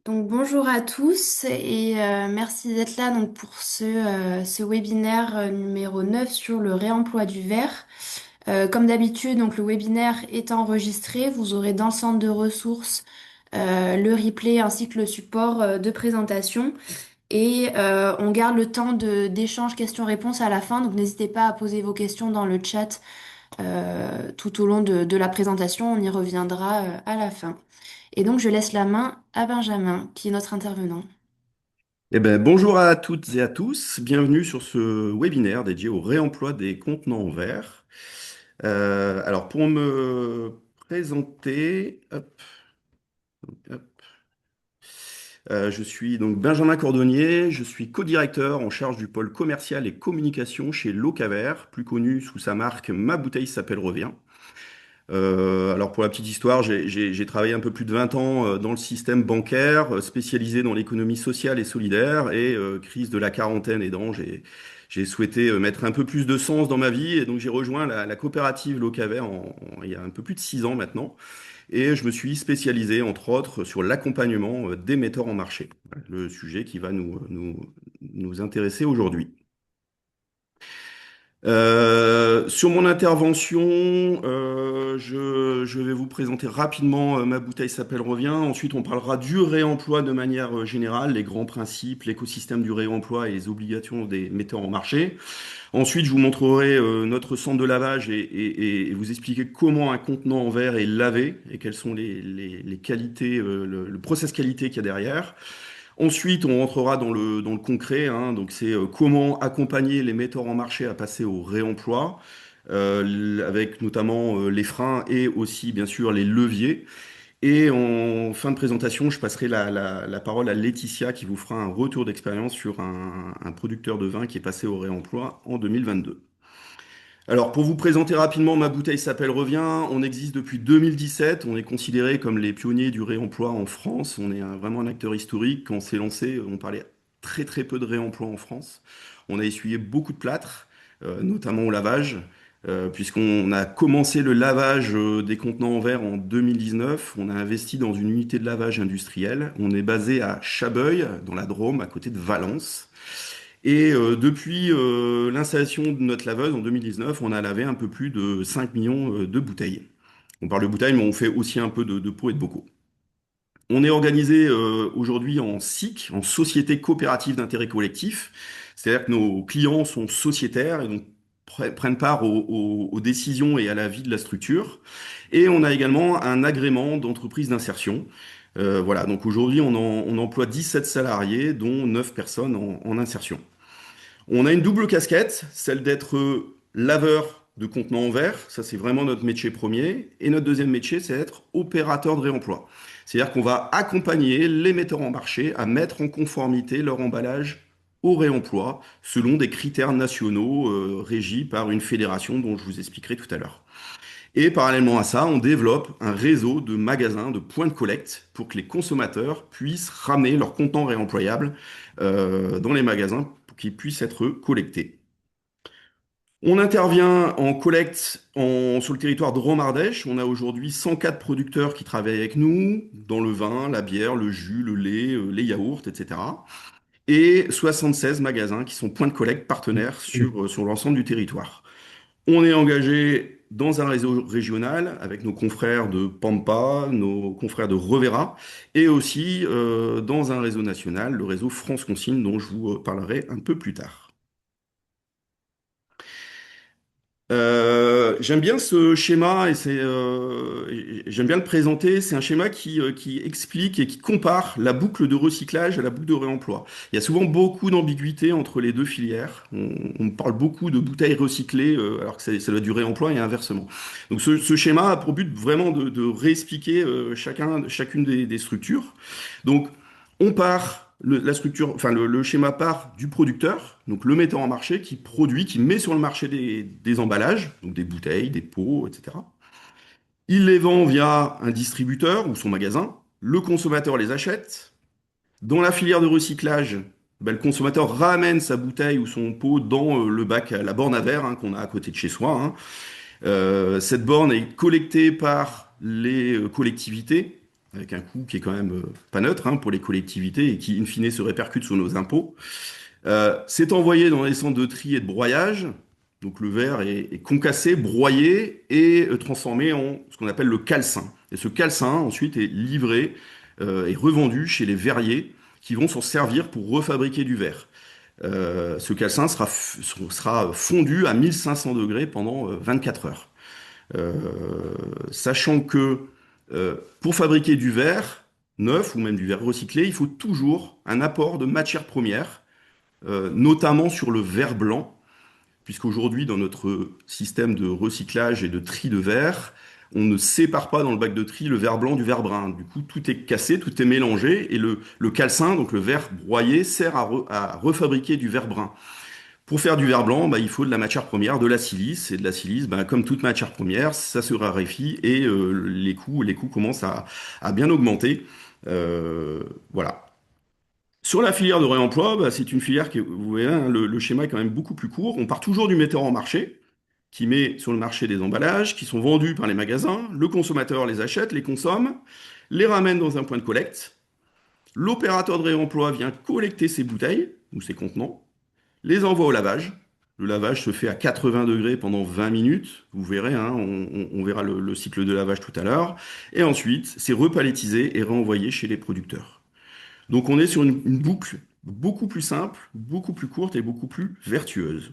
Donc bonjour à tous et merci d'être là pour ce webinaire numéro 9 sur le réemploi du verre. Comme d'habitude, donc le webinaire est enregistré. Vous aurez dans le centre de ressources le replay ainsi que le support de présentation. Et on garde le temps d'échange questions-réponses à la fin. Donc n'hésitez pas à poser vos questions dans le chat tout au long de la présentation. On y reviendra à la fin. Et donc, je laisse la main à Benjamin, qui est notre intervenant. Bonjour à toutes et à tous, bienvenue sur ce webinaire dédié au réemploi des contenants en verre. Alors pour me présenter, hop, je suis donc Benjamin Cordonnier, je suis co-directeur en charge du pôle commercial et communication chez Locaver, plus connu sous sa marque Ma bouteille s'appelle Revient. Alors pour la petite histoire, j'ai travaillé un peu plus de 20 ans dans le système bancaire, spécialisé dans l'économie sociale et solidaire, et crise de la quarantaine aidant, j'ai souhaité mettre un peu plus de sens dans ma vie, et donc j'ai rejoint la coopérative Locaver il y a un peu plus de 6 ans maintenant, et je me suis spécialisé entre autres sur l'accompagnement des metteurs en marché, le sujet qui va nous intéresser aujourd'hui. Sur mon intervention, je vais vous présenter rapidement ma bouteille s'appelle Revient. Ensuite, on parlera du réemploi de manière générale, les grands principes, l'écosystème du réemploi et les obligations des metteurs en marché. Ensuite, je vous montrerai notre centre de lavage et vous expliquer comment un contenant en verre est lavé et quelles sont les qualités, le process qualité qu'il y a derrière. Ensuite, on rentrera dans le concret, hein. Donc c'est comment accompagner les metteurs en marché à passer au réemploi, avec notamment les freins et aussi bien sûr les leviers. Et en fin de présentation, je passerai la parole à Laetitia qui vous fera un retour d'expérience sur un producteur de vin qui est passé au réemploi en 2022. Alors, pour vous présenter rapidement, ma bouteille s'appelle Revient. On existe depuis 2017. On est considéré comme les pionniers du réemploi en France. On est vraiment un acteur historique. Quand on s'est lancé, on parlait très très peu de réemploi en France. On a essuyé beaucoup de plâtre, notamment au lavage, puisqu'on a commencé le lavage des contenants en verre en 2019. On a investi dans une unité de lavage industrielle. On est basé à Chabeuil, dans la Drôme, à côté de Valence. Et depuis l'installation de notre laveuse en 2019, on a lavé un peu plus de 5 millions de bouteilles. On parle de bouteilles, mais on fait aussi un peu de pots et de bocaux. On est organisé aujourd'hui en SIC, en Société Coopérative d'Intérêt Collectif. C'est-à-dire que nos clients sont sociétaires et donc prennent part aux décisions et à la vie de la structure. Et on a également un agrément d'entreprise d'insertion. Voilà, donc aujourd'hui, on emploie 17 salariés, dont 9 personnes en insertion. On a une double casquette, celle d'être laveur de contenants en verre, ça c'est vraiment notre métier premier, et notre deuxième métier c'est d'être opérateur de réemploi. C'est-à-dire qu'on va accompagner les metteurs en marché à mettre en conformité leur emballage au réemploi selon des critères nationaux régis par une fédération dont je vous expliquerai tout à l'heure. Et parallèlement à ça, on développe un réseau de magasins, de points de collecte pour que les consommateurs puissent ramener leurs contenants réemployables dans les magasins pour qu'ils puissent être collectés. On intervient en collecte sur le territoire de Drôme-Ardèche. On a aujourd'hui 104 producteurs qui travaillent avec nous dans le vin, la bière, le jus, le lait, les yaourts, etc. Et 76 magasins qui sont points de collecte partenaires sur l'ensemble du territoire. On est engagé dans un réseau régional avec nos confrères de Pampa, nos confrères de Revera, et aussi dans un réseau national, le réseau France Consigne, dont je vous parlerai un peu plus tard. J'aime bien ce schéma j'aime bien le présenter. C'est un schéma qui explique et qui compare la boucle de recyclage à la boucle de réemploi. Il y a souvent beaucoup d'ambiguïté entre les deux filières. On parle beaucoup de bouteilles recyclées alors que ça doit être du réemploi et inversement. Donc ce schéma a pour but vraiment de réexpliquer chacune des structures. Donc on part la structure, enfin le schéma part du producteur, donc le metteur en marché qui produit, qui met sur le marché des emballages, donc des bouteilles, des pots, etc. Il les vend via un distributeur ou son magasin. Le consommateur les achète. Dans la filière de recyclage, ben, le consommateur ramène sa bouteille ou son pot dans le bac, la borne à verre hein, qu'on a à côté de chez soi, hein. Cette borne est collectée par les collectivités avec un coût qui est quand même pas neutre hein, pour les collectivités et qui, in fine, se répercute sur nos impôts. C'est envoyé dans les centres de tri et de broyage. Donc le verre est concassé, broyé et transformé en ce qu'on appelle le calcin. Et ce calcin, ensuite, est livré et revendu chez les verriers qui vont s'en servir pour refabriquer du verre. Ce calcin sera fondu à 1500 degrés pendant 24 heures. Euh, Sachant que pour fabriquer du verre neuf ou même du verre recyclé, il faut toujours un apport de matières premières, notamment sur le verre blanc, puisqu'aujourd'hui, dans notre système de recyclage et de tri de verre, on ne sépare pas dans le bac de tri le verre blanc du verre brun. Du coup, tout est cassé, tout est mélangé, et le calcin, donc le verre broyé, sert à refabriquer du verre brun. Pour faire du verre blanc, bah, il faut de la matière première, de la silice. Et de la silice, bah, comme toute matière première, ça se raréfie et les coûts commencent à bien augmenter. Voilà. Sur la filière de réemploi, bah, c'est une filière qui, vous voyez, hein, le schéma est quand même beaucoup plus court. On part toujours du metteur en marché, qui met sur le marché des emballages, qui sont vendus par les magasins. Le consommateur les achète, les consomme, les ramène dans un point de collecte. L'opérateur de réemploi vient collecter ces bouteilles ou ces contenants, les envoie au lavage. Le lavage se fait à 80 degrés pendant 20 minutes. Vous verrez, hein, on verra le cycle de lavage tout à l'heure. Et ensuite, c'est repalettisé et renvoyé chez les producteurs. Donc on est sur une boucle beaucoup plus simple, beaucoup plus courte et beaucoup plus vertueuse.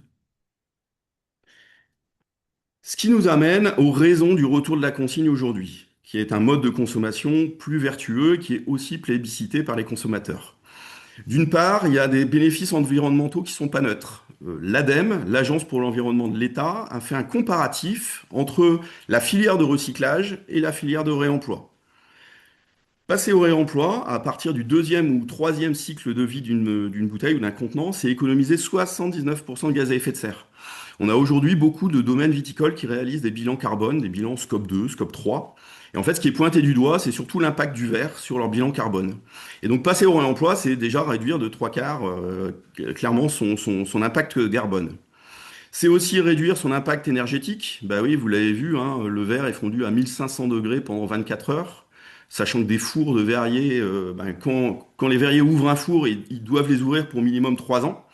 Ce qui nous amène aux raisons du retour de la consigne aujourd'hui, qui est un mode de consommation plus vertueux, qui est aussi plébiscité par les consommateurs. D'une part, il y a des bénéfices environnementaux qui sont pas neutres. L'ADEME, l'Agence pour l'environnement de l'État, a fait un comparatif entre la filière de recyclage et la filière de réemploi. Passer au réemploi, à partir du deuxième ou troisième cycle de vie d'une bouteille ou d'un contenant, c'est économiser 79% de gaz à effet de serre. On a aujourd'hui beaucoup de domaines viticoles qui réalisent des bilans carbone, des bilans Scope 2, Scope 3. Et en fait, ce qui est pointé du doigt, c'est surtout l'impact du verre sur leur bilan carbone. Et donc, passer au réemploi, c'est déjà réduire de trois quarts clairement son impact carbone. C'est aussi réduire son impact énergétique. Bah oui, vous l'avez vu, hein, le verre est fondu à 1500 degrés pendant 24 heures, sachant que des fours de verriers, ben, quand les verriers ouvrent un four, ils doivent les ouvrir pour minimum 3 ans.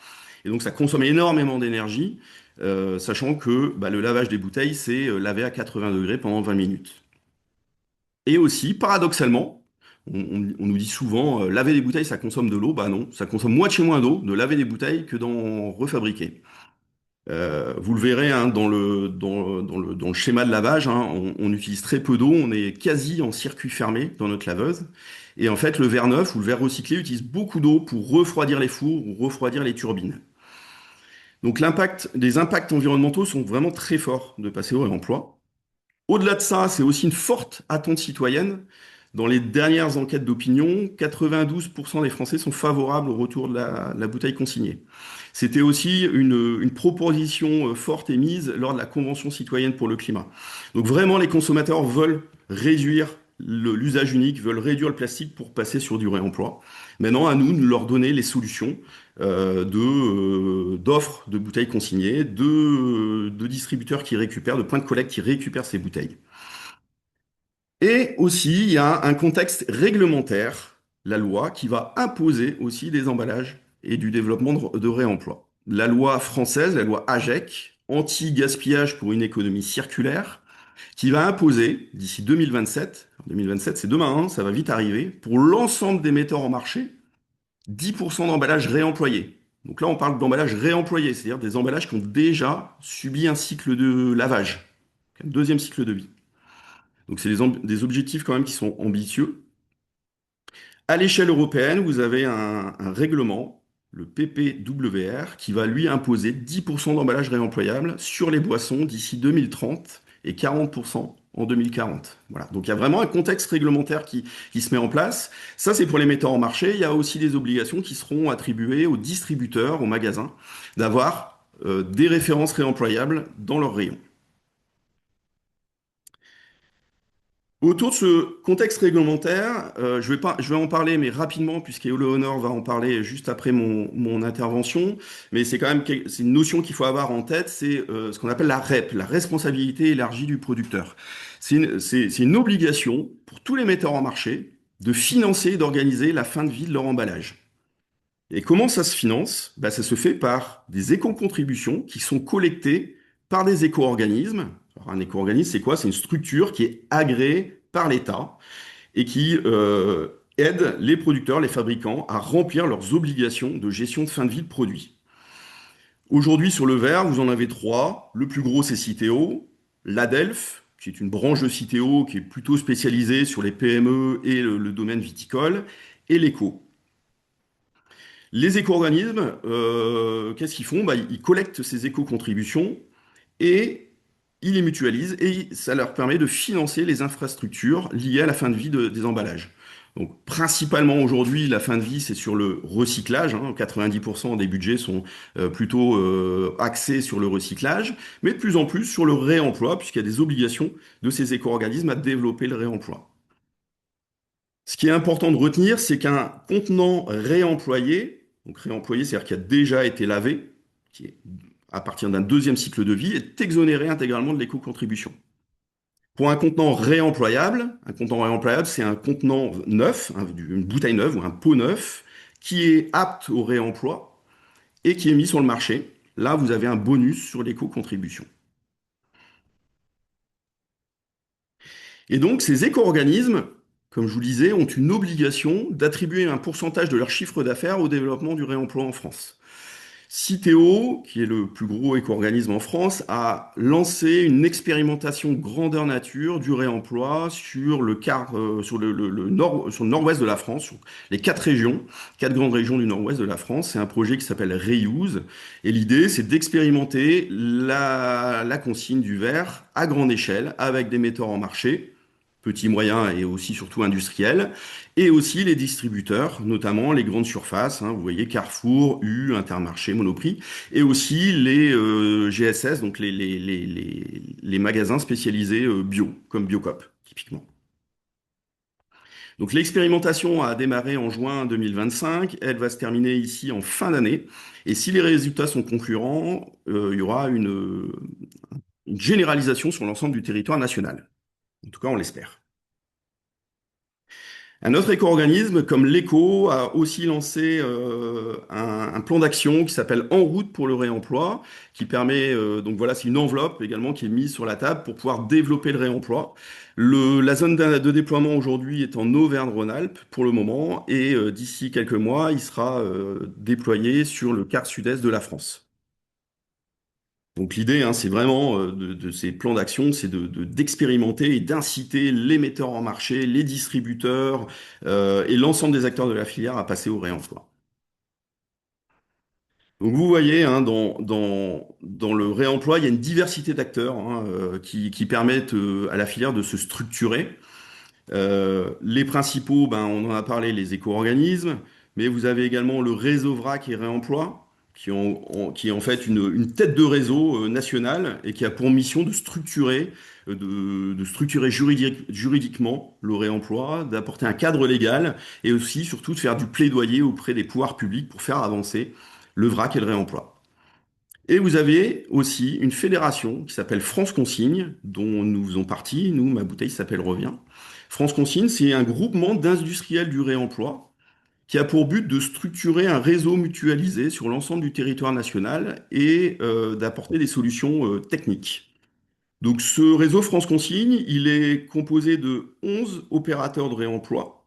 Et donc ça consomme énormément d'énergie, sachant que bah, le lavage des bouteilles, c'est laver à 80 degrés pendant 20 minutes. Et aussi, paradoxalement, on nous dit souvent, laver des bouteilles, ça consomme de l'eau. Bah non, ça consomme moitié moins d'eau de laver des bouteilles que d'en refabriquer. Vous le verrez hein, dans le schéma de lavage, hein, on utilise très peu d'eau, on est quasi en circuit fermé dans notre laveuse. Et en fait, le verre neuf ou le verre recyclé utilise beaucoup d'eau pour refroidir les fours ou refroidir les turbines. Donc les impacts environnementaux sont vraiment très forts de passer au réemploi. Au-delà de ça, c'est aussi une forte attente citoyenne. Dans les dernières enquêtes d'opinion, 92% des Français sont favorables au retour de la bouteille consignée. C'était aussi une proposition forte émise lors de la Convention citoyenne pour le climat. Donc vraiment, les consommateurs veulent réduire l'usage unique, veulent réduire le plastique pour passer sur du réemploi. Maintenant, à nous de leur donner les solutions d'offres de bouteilles consignées, de distributeurs qui récupèrent, de points de collecte qui récupèrent ces bouteilles. Et aussi, il y a un contexte réglementaire, la loi, qui va imposer aussi des emballages et du développement de réemploi. La loi française, la loi AGEC, anti-gaspillage pour une économie circulaire, qui va imposer d'ici 2027, 2027 c'est demain, hein, ça va vite arriver, pour l'ensemble des metteurs en marché, 10% d'emballages réemployés. Donc là, on parle d'emballages réemployés, c'est-à-dire des emballages qui ont déjà subi un cycle de lavage, un deuxième cycle de vie. Donc c'est des objectifs quand même qui sont ambitieux. À l'échelle européenne, vous avez un règlement, le PPWR, qui va lui imposer 10% d'emballage réemployable sur les boissons d'ici 2030 et 40% en 2040. Voilà. Donc il y a vraiment un contexte réglementaire qui se met en place. Ça, c'est pour les metteurs en marché. Il y a aussi des obligations qui seront attribuées aux distributeurs, aux magasins, d'avoir des références réemployables dans leurs rayons. Autour de ce contexte réglementaire, je vais en parler, mais rapidement, puisqu'Éléonore va en parler juste après mon intervention. Mais c'est quand même c'est une notion qu'il faut avoir en tête, c'est ce qu'on appelle la REP, la responsabilité élargie du producteur. C'est une obligation pour tous les metteurs en marché de financer et d'organiser la fin de vie de leur emballage. Et comment ça se finance? Bah, ça se fait par des éco-contributions qui sont collectées par des éco-organismes. Alors, un éco-organisme, c'est quoi? C'est une structure qui est agréée par l'État et qui aide les producteurs, les fabricants à remplir leurs obligations de gestion de fin de vie de produits. Aujourd'hui, sur le verre, vous en avez trois. Le plus gros, c'est Citeo, l'Adelph, qui est une branche de Citeo qui est plutôt spécialisée sur les PME et le domaine viticole, et l'Eco. Les éco-organismes, qu'est-ce qu'ils font? Bah, ils collectent ces éco-contributions et ils les mutualisent et ça leur permet de financer les infrastructures liées à la fin de vie des emballages. Donc, principalement aujourd'hui, la fin de vie, c'est sur le recyclage, hein. 90% des budgets sont plutôt axés sur le recyclage, mais de plus en plus sur le réemploi, puisqu'il y a des obligations de ces éco-organismes à développer le réemploi. Ce qui est important de retenir, c'est qu'un contenant réemployé, donc réemployé, c'est-à-dire qui a déjà été lavé, qui est à partir d'un deuxième cycle de vie, est exonéré intégralement de l'éco-contribution. Pour un contenant réemployable, c'est un contenant neuf, une bouteille neuve ou un pot neuf, qui est apte au réemploi et qui est mis sur le marché. Là, vous avez un bonus sur l'éco-contribution. Et donc, ces éco-organismes, comme je vous le disais, ont une obligation d'attribuer un pourcentage de leur chiffre d'affaires au développement du réemploi en France. Citeo, qui est le plus gros éco-organisme en France, a lancé une expérimentation grandeur nature du réemploi sur sur le nord-ouest de la France, sur les quatre régions, quatre grandes régions du nord-ouest de la France. C'est un projet qui s'appelle Reuse. Et l'idée, c'est d'expérimenter la consigne du verre à grande échelle avec des metteurs en marché petits, moyens et aussi surtout industriels, et aussi les distributeurs, notamment les grandes surfaces, hein, vous voyez Carrefour, U, Intermarché, Monoprix, et aussi les GSS, donc les magasins spécialisés bio, comme Biocoop, typiquement. Donc l'expérimentation a démarré en juin 2025, elle va se terminer ici en fin d'année, et si les résultats sont concluants, il y aura une généralisation sur l'ensemble du territoire national. En tout cas, on l'espère. Un autre éco-organisme, comme l'ECO, a aussi lancé un plan d'action qui s'appelle En route pour le réemploi, qui permet, donc voilà, c'est une enveloppe également qui est mise sur la table pour pouvoir développer le réemploi. La zone de déploiement aujourd'hui est en Auvergne-Rhône-Alpes pour le moment, et d'ici quelques mois, il sera déployé sur le quart sud-est de la France. Donc l'idée, hein, c'est vraiment de ces plans d'action, c'est d'expérimenter et d'inciter les metteurs en marché, les distributeurs et l'ensemble des acteurs de la filière à passer au réemploi. Donc vous voyez, hein, dans le réemploi, il y a une diversité d'acteurs hein, qui permettent à la filière de se structurer. Les principaux, ben, on en a parlé, les éco-organismes, mais vous avez également le réseau VRAC et Réemploi, qui est en fait une tête de réseau nationale et qui a pour mission de structurer, de structurer juridiquement le réemploi, d'apporter un cadre légal et aussi, surtout, de faire du plaidoyer auprès des pouvoirs publics pour faire avancer le VRAC et le réemploi. Et vous avez aussi une fédération qui s'appelle France Consigne, dont nous faisons partie. Nous, ma bouteille s'appelle Revient. France Consigne, c'est un groupement d'industriels du réemploi qui a pour but de structurer un réseau mutualisé sur l'ensemble du territoire national et d'apporter des solutions techniques. Donc ce réseau France Consigne, il est composé de 11 opérateurs de réemploi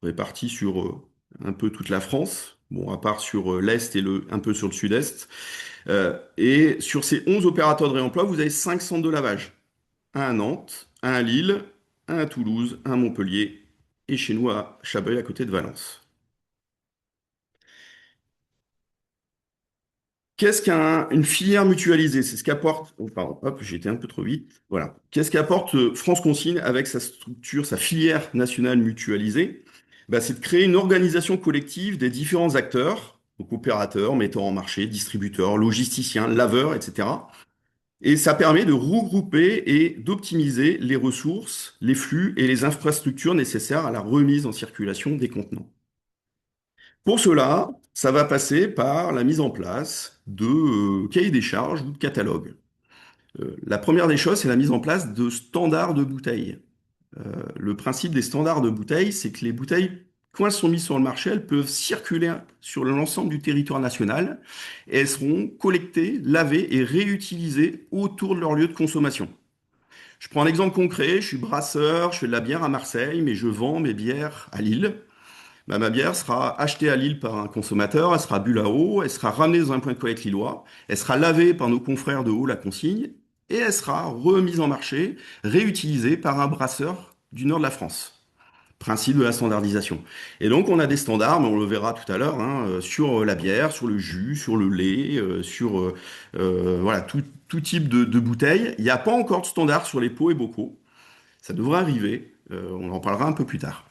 répartis sur un peu toute la France, bon, à part sur l'Est et un peu sur le Sud-Est. Et sur ces 11 opérateurs de réemploi, vous avez 5 centres de lavage. Un à Nantes, un à Lille, un à Toulouse, un à Montpellier et chez nous à Chabeuil à côté de Valence. Qu'est-ce qu'une filière mutualisée? C'est ce qu'apporte, oh, pardon, hop, j'ai été un peu trop vite. Voilà. Qu'est-ce qu'apporte France Consigne avec sa structure, sa filière nationale mutualisée? Bah, c'est de créer une organisation collective des différents acteurs, donc opérateurs, metteurs en marché, distributeurs, logisticiens, laveurs, etc. Et ça permet de regrouper et d'optimiser les ressources, les flux et les infrastructures nécessaires à la remise en circulation des contenants. Pour cela, ça va passer par la mise en place de cahiers des charges ou de catalogues. La première des choses, c'est la mise en place de standards de bouteilles. Le principe des standards de bouteilles, c'est que les bouteilles, quand elles sont mises sur le marché, elles peuvent circuler sur l'ensemble du territoire national et elles seront collectées, lavées et réutilisées autour de leur lieu de consommation. Je prends un exemple concret, je suis brasseur, je fais de la bière à Marseille, mais je vends mes bières à Lille. Bah, ma bière sera achetée à Lille par un consommateur, elle sera bu là-haut, elle sera ramenée dans un point de collecte lillois, elle sera lavée par nos confrères de haut la consigne, et elle sera remise en marché, réutilisée par un brasseur du nord de la France. Principe de la standardisation. Et donc on a des standards, mais on le verra tout à l'heure, hein, sur la bière, sur le jus, sur le lait, sur voilà, tout type de bouteille. Il n'y a pas encore de standard sur les pots et bocaux. Ça devrait arriver. On en parlera un peu plus tard.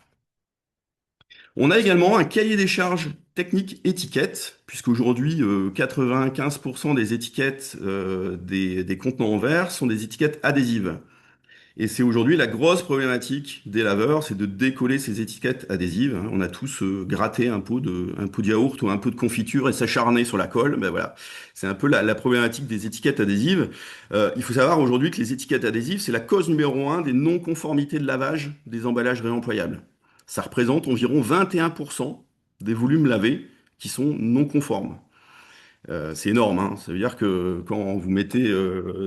On a également un cahier des charges techniques étiquettes, puisqu'aujourd'hui, 95% des étiquettes des contenants en verre sont des étiquettes adhésives. Et c'est aujourd'hui la grosse problématique des laveurs, c'est de décoller ces étiquettes adhésives, hein. On a tous gratté un pot de yaourt ou un pot de confiture et s'acharné sur la colle. Ben voilà, c'est un peu la problématique des étiquettes adhésives. Il faut savoir aujourd'hui que les étiquettes adhésives, c'est la cause numéro un des non-conformités de lavage des emballages réemployables. Ça représente environ 21% des volumes lavés qui sont non conformes. C'est énorme, hein. Ça veut dire que quand vous mettez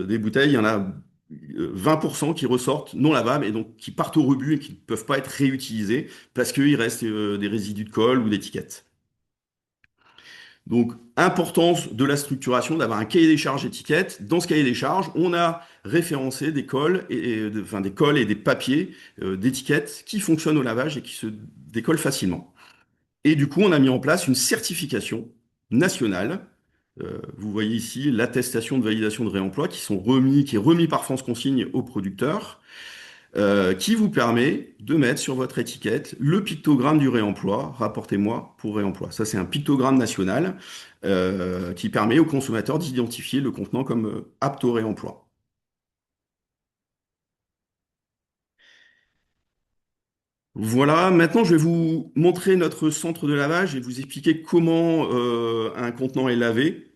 des bouteilles, il y en a 20% qui ressortent non lavables et donc qui partent au rebut et qui ne peuvent pas être réutilisés parce qu'il reste des résidus de colle ou d'étiquettes. Donc, importance de la structuration, d'avoir un cahier des charges étiquette. Dans ce cahier des charges, on a référencé des colles enfin, des colles et des papiers d'étiquettes qui fonctionnent au lavage et qui se décollent facilement. Et du coup, on a mis en place une certification nationale. Vous voyez ici l'attestation de validation de réemploi qui est remis par France Consigne aux producteurs, qui vous permet de mettre sur votre étiquette le pictogramme du réemploi, rapportez-moi pour réemploi. Ça, c'est un pictogramme national qui permet aux consommateurs d'identifier le contenant comme apte au réemploi. Voilà, maintenant je vais vous montrer notre centre de lavage et vous expliquer comment un contenant est lavé.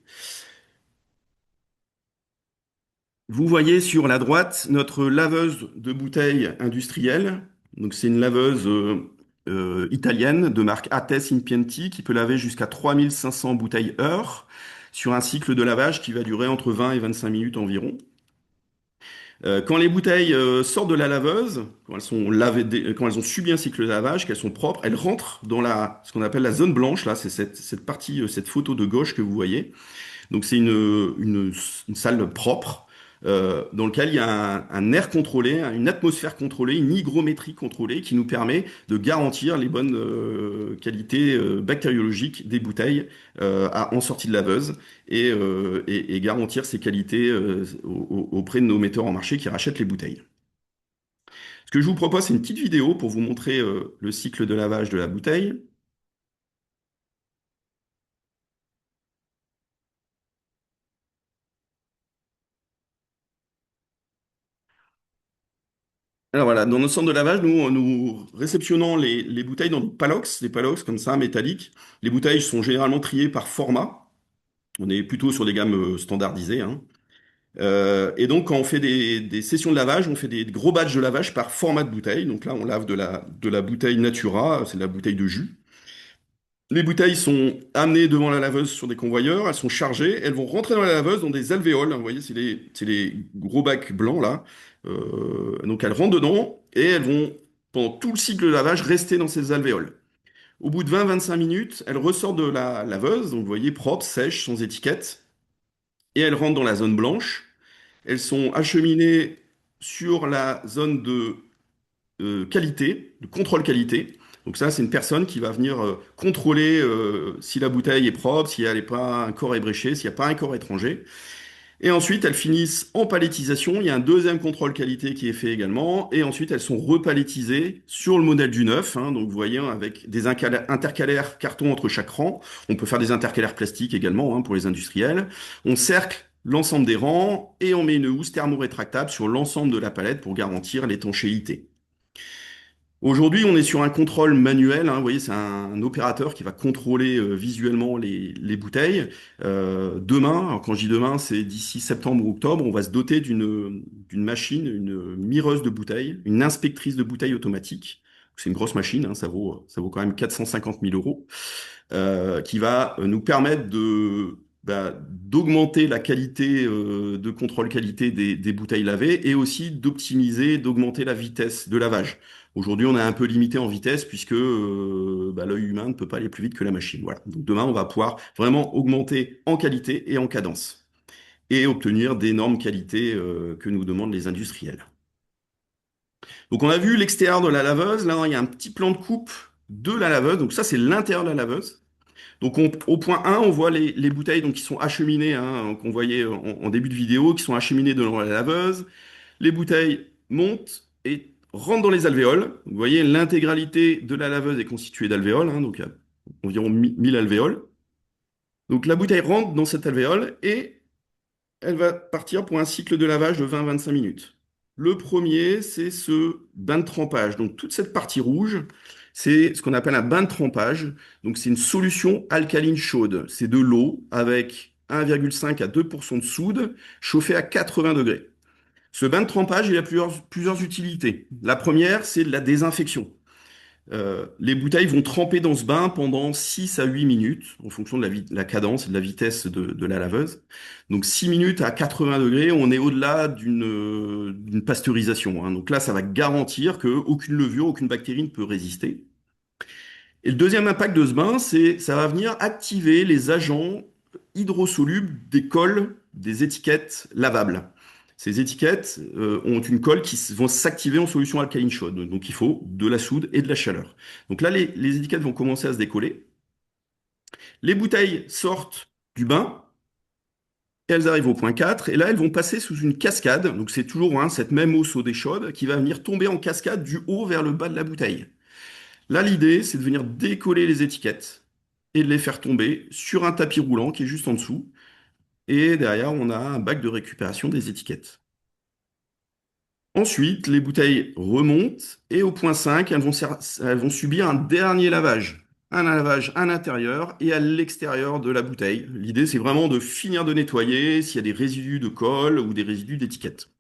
Vous voyez sur la droite notre laveuse de bouteilles industrielle. Donc c'est une laveuse italienne de marque Ates Impianti qui peut laver jusqu'à 3500 bouteilles heure sur un cycle de lavage qui va durer entre 20 et 25 minutes environ. Quand les bouteilles sortent de la laveuse, quand elles sont lavées, quand elles ont subi un cycle de lavage, qu'elles sont propres, elles rentrent dans ce qu'on appelle la zone blanche. Là, c'est cette partie, cette photo de gauche que vous voyez. Donc c'est une salle propre dans laquelle il y a un air contrôlé, hein, une atmosphère contrôlée, une hygrométrie contrôlée qui nous permet de garantir les bonnes qualités bactériologiques des bouteilles en sortie de laveuse et garantir ces qualités auprès de nos metteurs en marché qui rachètent les bouteilles. Ce que je vous propose, c'est une petite vidéo pour vous montrer le cycle de lavage de la bouteille. Alors voilà, dans notre centre de lavage, nous réceptionnons les bouteilles dans des palox comme ça, métalliques. Les bouteilles sont généralement triées par format. On est plutôt sur des gammes standardisées, hein. Et donc, quand on fait des sessions de lavage, on fait des gros batchs de lavage par format de bouteille. Donc là, on lave de la bouteille Natura, c'est de la bouteille de jus. Les bouteilles sont amenées devant la laveuse sur des convoyeurs, elles sont chargées, elles vont rentrer dans la laveuse dans des alvéoles. Vous voyez, c'est les gros bacs blancs là. Donc elles rentrent dedans et elles vont, pendant tout le cycle de lavage, rester dans ces alvéoles. Au bout de 20-25 minutes, elles ressortent de la laveuse, donc vous voyez, propres, sèches, sans étiquette, et elles rentrent dans la zone blanche. Elles sont acheminées sur la zone de qualité, de contrôle qualité. Donc ça, c'est une personne qui va venir contrôler si la bouteille est propre, si elle n'est pas un corps ébréché, s'il n'y a pas un corps étranger. Et ensuite, elles finissent en palettisation. Il y a un deuxième contrôle qualité qui est fait également. Et ensuite, elles sont repalettisées sur le modèle du neuf, hein. Donc vous voyez, hein, avec des intercalaires carton entre chaque rang. On peut faire des intercalaires plastiques également, hein, pour les industriels. On cercle l'ensemble des rangs et on met une housse thermorétractable sur l'ensemble de la palette pour garantir l'étanchéité. Aujourd'hui, on est sur un contrôle manuel, hein. Vous voyez, c'est un opérateur qui va contrôler visuellement les bouteilles. Demain, alors quand je dis demain, c'est d'ici septembre ou octobre, on va se doter d'une machine, une mireuse de bouteilles, une inspectrice de bouteilles automatique. C'est une grosse machine, hein, ça vaut quand même 450 000 euros, qui va nous permettre d'augmenter la qualité de contrôle qualité des bouteilles lavées et aussi d'optimiser, d'augmenter la vitesse de lavage. Aujourd'hui, on est un peu limité en vitesse puisque l'œil humain ne peut pas aller plus vite que la machine. Voilà. Donc demain, on va pouvoir vraiment augmenter en qualité et en cadence et obtenir des normes qualité que nous demandent les industriels. Donc on a vu l'extérieur de la laveuse. Là, il y a un petit plan de coupe de la laveuse. Donc ça, c'est l'intérieur de la laveuse. Donc au point 1, on voit les bouteilles donc, qui sont acheminées, hein, qu'on voyait en début de vidéo, qui sont acheminées dans la laveuse. Les bouteilles montent et rentrent dans les alvéoles. Vous voyez, l'intégralité de la laveuse est constituée d'alvéoles, hein, donc il y a environ 1000 alvéoles. Donc la bouteille rentre dans cette alvéole et elle va partir pour un cycle de lavage de 20-25 minutes. Le premier, c'est ce bain de trempage. Donc toute cette partie rouge, c'est ce qu'on appelle un bain de trempage. Donc c'est une solution alcaline chaude. C'est de l'eau avec 1,5 à 2% de soude chauffée à 80 degrés. Ce bain de trempage, il a plusieurs utilités. La première, c'est de la désinfection. Les bouteilles vont tremper dans ce bain pendant 6 à 8 minutes, en fonction de la cadence et de la vitesse de la laveuse. Donc 6 minutes à 80 degrés, on est au-delà d'une pasteurisation, hein. Donc là, ça va garantir qu'aucune levure, aucune bactérie ne peut résister. Et le deuxième impact de ce bain, c'est ça va venir activer les agents hydrosolubles des cols des étiquettes lavables. Ces étiquettes ont une colle vont s'activer en solution alcaline chaude. Donc il faut de la soude et de la chaleur. Donc là, les étiquettes vont commencer à se décoller. Les bouteilles sortent du bain. Et elles arrivent au point 4, et là, elles vont passer sous une cascade. Donc c'est toujours hein, cette même eau saudée chaude qui va venir tomber en cascade du haut vers le bas de la bouteille. Là, l'idée, c'est de venir décoller les étiquettes et de les faire tomber sur un tapis roulant qui est juste en dessous. Et derrière, on a un bac de récupération des étiquettes. Ensuite, les bouteilles remontent et au point 5, elles vont subir un dernier lavage. Un lavage à l'intérieur et à l'extérieur de la bouteille. L'idée, c'est vraiment de finir de nettoyer s'il y a des résidus de colle ou des résidus d'étiquettes.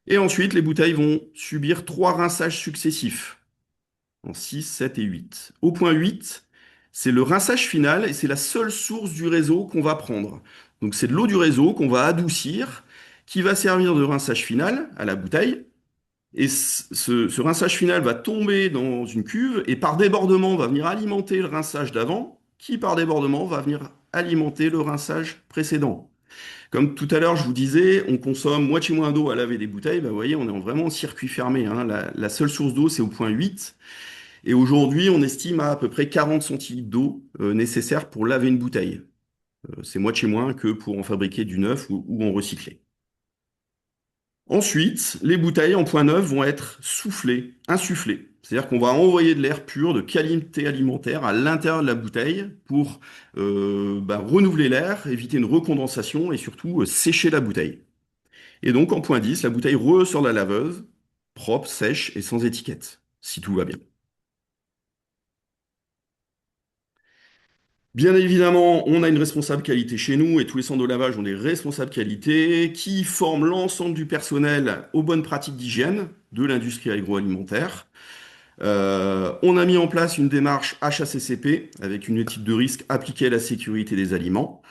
Et ensuite, les bouteilles vont subir 3 rinçages successifs en 6, 7 et 8. Au point 8, c'est le rinçage final et c'est la seule source du réseau qu'on va prendre. Donc c'est de l'eau du réseau qu'on va adoucir, qui va servir de rinçage final à la bouteille. Et ce rinçage final va tomber dans une cuve et par débordement va venir alimenter le rinçage d'avant, qui par débordement va venir alimenter le rinçage précédent. Comme tout à l'heure, je vous disais, on consomme moitié moins d'eau à laver des bouteilles. Vous voyez, on est vraiment en circuit fermé, hein. La seule source d'eau, c'est au point 8. Et aujourd'hui, on estime à peu près 40 centilitres d'eau nécessaires pour laver une bouteille. C'est moitié moins que pour en fabriquer du neuf ou en recycler. Ensuite, les bouteilles en point neuf vont être soufflées, insufflées. C'est-à-dire qu'on va envoyer de l'air pur, de qualité alimentaire à l'intérieur de la bouteille pour renouveler l'air, éviter une recondensation et surtout sécher la bouteille. Et donc en point 10, la bouteille ressort de la laveuse, propre, sèche et sans étiquette, si tout va bien. Bien évidemment, on a une responsable qualité chez nous et tous les centres de lavage ont des responsables qualité qui forment l'ensemble du personnel aux bonnes pratiques d'hygiène de l'industrie agroalimentaire. On a mis en place une démarche HACCP avec une étude de risque appliquée à la sécurité des aliments.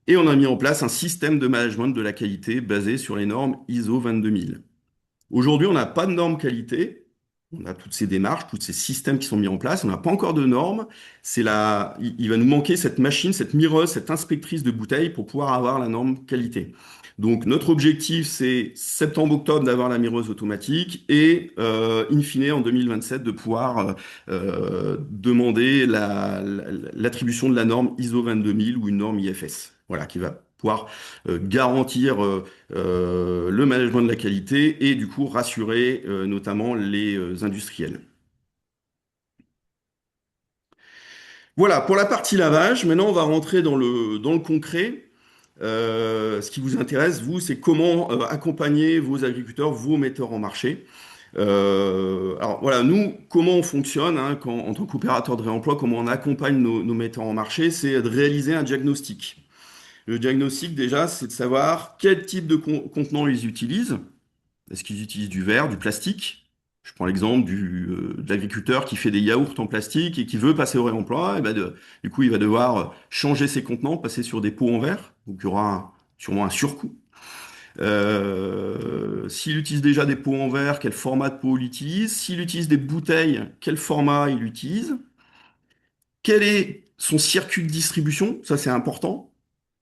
Et on a mis en place un système de management de la qualité basé sur les normes ISO 22000. Aujourd'hui, on n'a pas de normes qualité. On a toutes ces démarches, tous ces systèmes qui sont mis en place. On n'a pas encore de normes. Il va nous manquer cette machine, cette mireuse, cette inspectrice de bouteilles pour pouvoir avoir la norme qualité. Donc notre objectif, c'est septembre-octobre d'avoir la mireuse automatique et in fine en 2027 de pouvoir demander l'attribution de la norme ISO 22000 ou une norme IFS. Voilà, qui va pouvoir garantir le management de la qualité et du coup rassurer notamment les industriels. Voilà, pour la partie lavage, maintenant on va rentrer dans le concret. Ce qui vous intéresse, vous, c'est comment accompagner vos agriculteurs, vos metteurs en marché. Alors voilà, nous, comment on fonctionne hein, en tant qu'opérateur de réemploi, comment on accompagne nos metteurs en marché, c'est de réaliser un diagnostic. Le diagnostic, déjà, c'est de savoir quel type de contenant ils utilisent. Est-ce qu'ils utilisent du verre, du plastique? Je prends l'exemple de l'agriculteur qui fait des yaourts en plastique et qui veut passer au réemploi. Et ben du coup, il va devoir changer ses contenants, passer sur des pots en verre. Donc, il y aura sûrement un surcoût. S'il utilise déjà des pots en verre, quel format de pot il utilise? S'il utilise des bouteilles, quel format il utilise? Quel est son circuit de distribution? Ça, c'est important.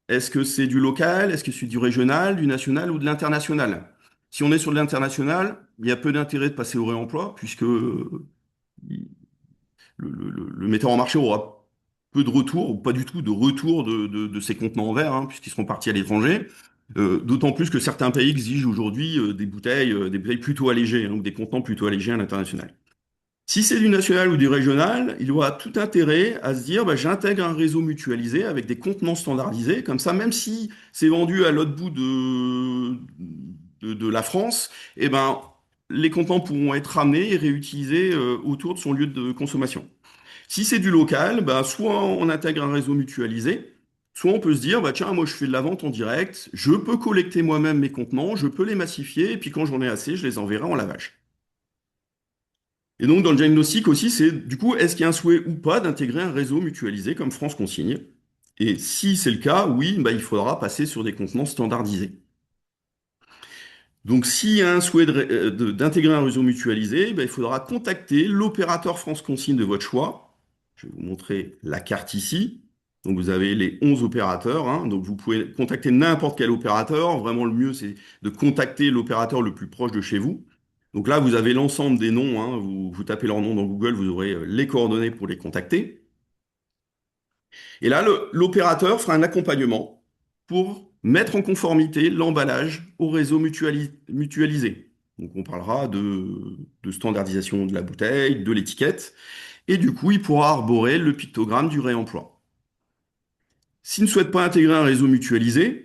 Est-ce que c'est du local? Est-ce que c'est du régional, du national ou de l'international? Si on est sur de l'international, il y a peu d'intérêt de passer au réemploi, puisque le metteur en marché aura peu de retour, ou pas du tout de retour de ces contenants en verre, hein, puisqu'ils seront partis à l'étranger. D'autant plus que certains pays exigent aujourd'hui des bouteilles plutôt allégées, hein, ou des contenants plutôt allégés à l'international. Si c'est du national ou du régional, il aura tout intérêt à se dire, bah, j'intègre un réseau mutualisé avec des contenants standardisés, comme ça, même si c'est vendu à l'autre bout de la France, eh ben, les contenants pourront être ramenés et réutilisés autour de son lieu de consommation. Si c'est du local, bah, soit on intègre un réseau mutualisé, soit on peut se dire, bah, tiens, moi je fais de la vente en direct, je peux collecter moi-même mes contenants, je peux les massifier, et puis quand j'en ai assez, je les enverrai en lavage. Et donc, dans le diagnostic aussi, c'est du coup, est-ce qu'il y a un souhait ou pas d'intégrer un réseau mutualisé comme France Consigne? Et si c'est le cas, oui, bah, il faudra passer sur des contenants standardisés. Donc, s'il y a un souhait d'intégrer un réseau mutualisé, bah, il faudra contacter l'opérateur France Consigne de votre choix. Je vais vous montrer la carte ici. Donc, vous avez les 11 opérateurs, hein. Donc, vous pouvez contacter n'importe quel opérateur. Vraiment, le mieux, c'est de contacter l'opérateur le plus proche de chez vous. Donc là, vous avez l'ensemble des noms, hein. Vous tapez leur nom dans Google, vous aurez les coordonnées pour les contacter. Et là, l'opérateur fera un accompagnement pour mettre en conformité l'emballage au réseau mutualisé. Donc on parlera de standardisation de la bouteille, de l'étiquette, et du coup, il pourra arborer le pictogramme du réemploi. S'ils ne souhaitent pas intégrer un réseau mutualisé,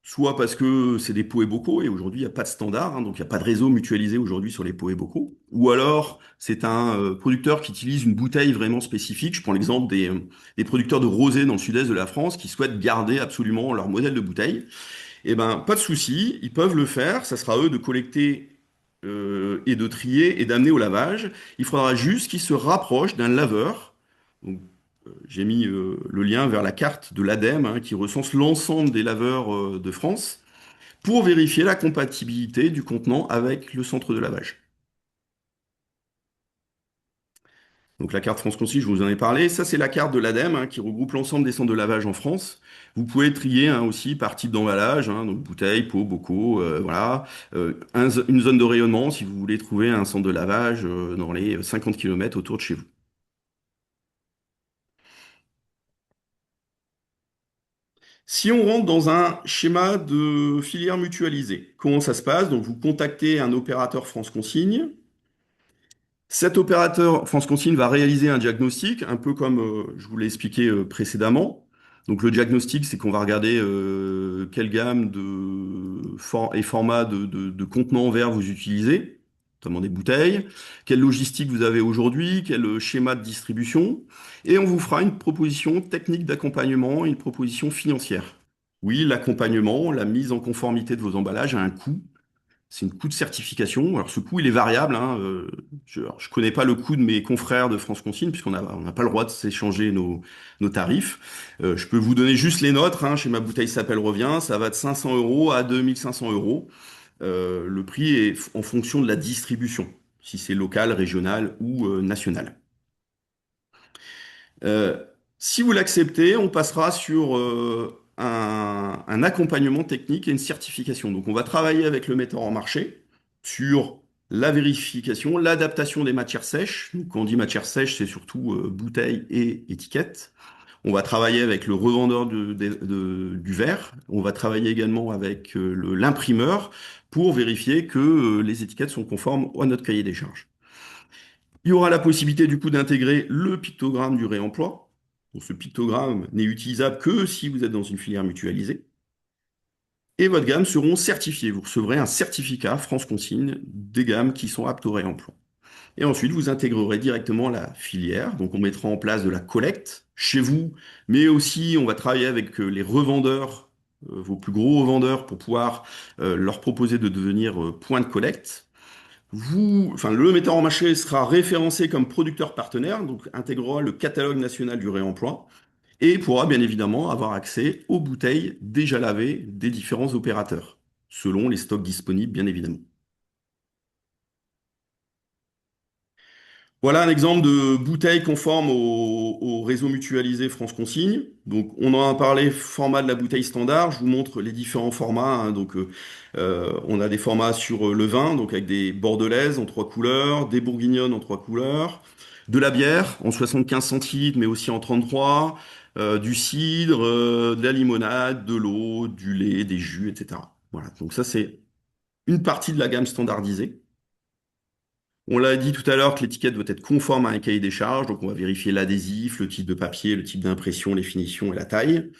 soit parce que c'est des pots et bocaux, et aujourd'hui il n'y a pas de standard, hein, donc il n'y a pas de réseau mutualisé aujourd'hui sur les pots et bocaux, ou alors c'est un producteur qui utilise une bouteille vraiment spécifique. Je prends l'exemple des producteurs de rosé dans le sud-est de la France qui souhaitent garder absolument leur modèle de bouteille. Eh ben, pas de souci, ils peuvent le faire, ça sera à eux de collecter et de trier et d'amener au lavage. Il faudra juste qu'ils se rapprochent d'un laveur. Donc, j'ai mis le lien vers la carte de l'ADEME hein, qui recense l'ensemble des laveurs de France pour vérifier la compatibilité du contenant avec le centre de lavage. Donc la carte France Concis, je vous en ai parlé. Ça, c'est la carte de l'ADEME hein, qui regroupe l'ensemble des centres de lavage en France. Vous pouvez trier hein, aussi par type d'emballage, hein, donc bouteilles, pots, bocaux, voilà. Une zone de rayonnement si vous voulez trouver un centre de lavage dans les 50 km autour de chez vous. Si on rentre dans un schéma de filière mutualisée, comment ça se passe? Donc, vous contactez un opérateur France Consigne. Cet opérateur France Consigne va réaliser un diagnostic, un peu comme je vous l'ai expliqué précédemment. Donc, le diagnostic, c'est qu'on va regarder quelle gamme et format de contenants en verre vous utilisez, notamment des bouteilles, quelle logistique vous avez aujourd'hui, quel schéma de distribution, et on vous fera une proposition technique d'accompagnement et une proposition financière. Oui, l'accompagnement, la mise en conformité de vos emballages a un coût. C'est une coût de certification. Alors ce coût, il est variable, hein. Je connais pas le coût de mes confrères de France Consigne on n'a pas le droit de s'échanger nos tarifs. Je peux vous donner juste les nôtres. Hein. Chez Ma Bouteille s'appelle Revient, ça va de 500 euros à 2500 euros. Le prix est en fonction de la distribution, si c'est local, régional ou national. Euh, Si vous l'acceptez, on passera sur un accompagnement technique et une certification. Donc, on va travailler avec le metteur en marché sur la vérification, l'adaptation des matières sèches. Donc, quand on dit matière sèche, c'est surtout bouteilles et étiquettes. On va travailler avec le revendeur du verre. On va travailler également avec l'imprimeur pour vérifier que les étiquettes sont conformes à notre cahier des charges. Il y aura la possibilité du coup d'intégrer le pictogramme du réemploi. Donc, ce pictogramme n'est utilisable que si vous êtes dans une filière mutualisée. et votre gamme seront certifiées. Vous recevrez un certificat France Consigne des gammes qui sont aptes au réemploi. Et ensuite, vous intégrerez directement la filière. Donc, on mettra en place de la collecte chez vous, mais aussi on va travailler avec les revendeurs, vos plus gros revendeurs, pour pouvoir leur proposer de devenir point de collecte. Le metteur en marché sera référencé comme producteur partenaire, donc intégrera le catalogue national du réemploi et pourra bien évidemment avoir accès aux bouteilles déjà lavées des différents opérateurs, selon les stocks disponibles, bien évidemment. Voilà un exemple de bouteille conforme au réseau mutualisé France Consigne. Donc, on en a parlé, format de la bouteille standard. Je vous montre les différents formats, hein. On a des formats sur le vin, donc avec des bordelaises en trois couleurs, des bourguignonnes en trois couleurs, de la bière en 75 centilitres, mais aussi en 33, du cidre, de la limonade, de l'eau, du lait, des jus, etc. Voilà. Donc ça, c'est une partie de la gamme standardisée. On l'a dit tout à l'heure que l'étiquette doit être conforme à un cahier des charges, donc on va vérifier l'adhésif, le type de papier, le type d'impression, les finitions et la taille.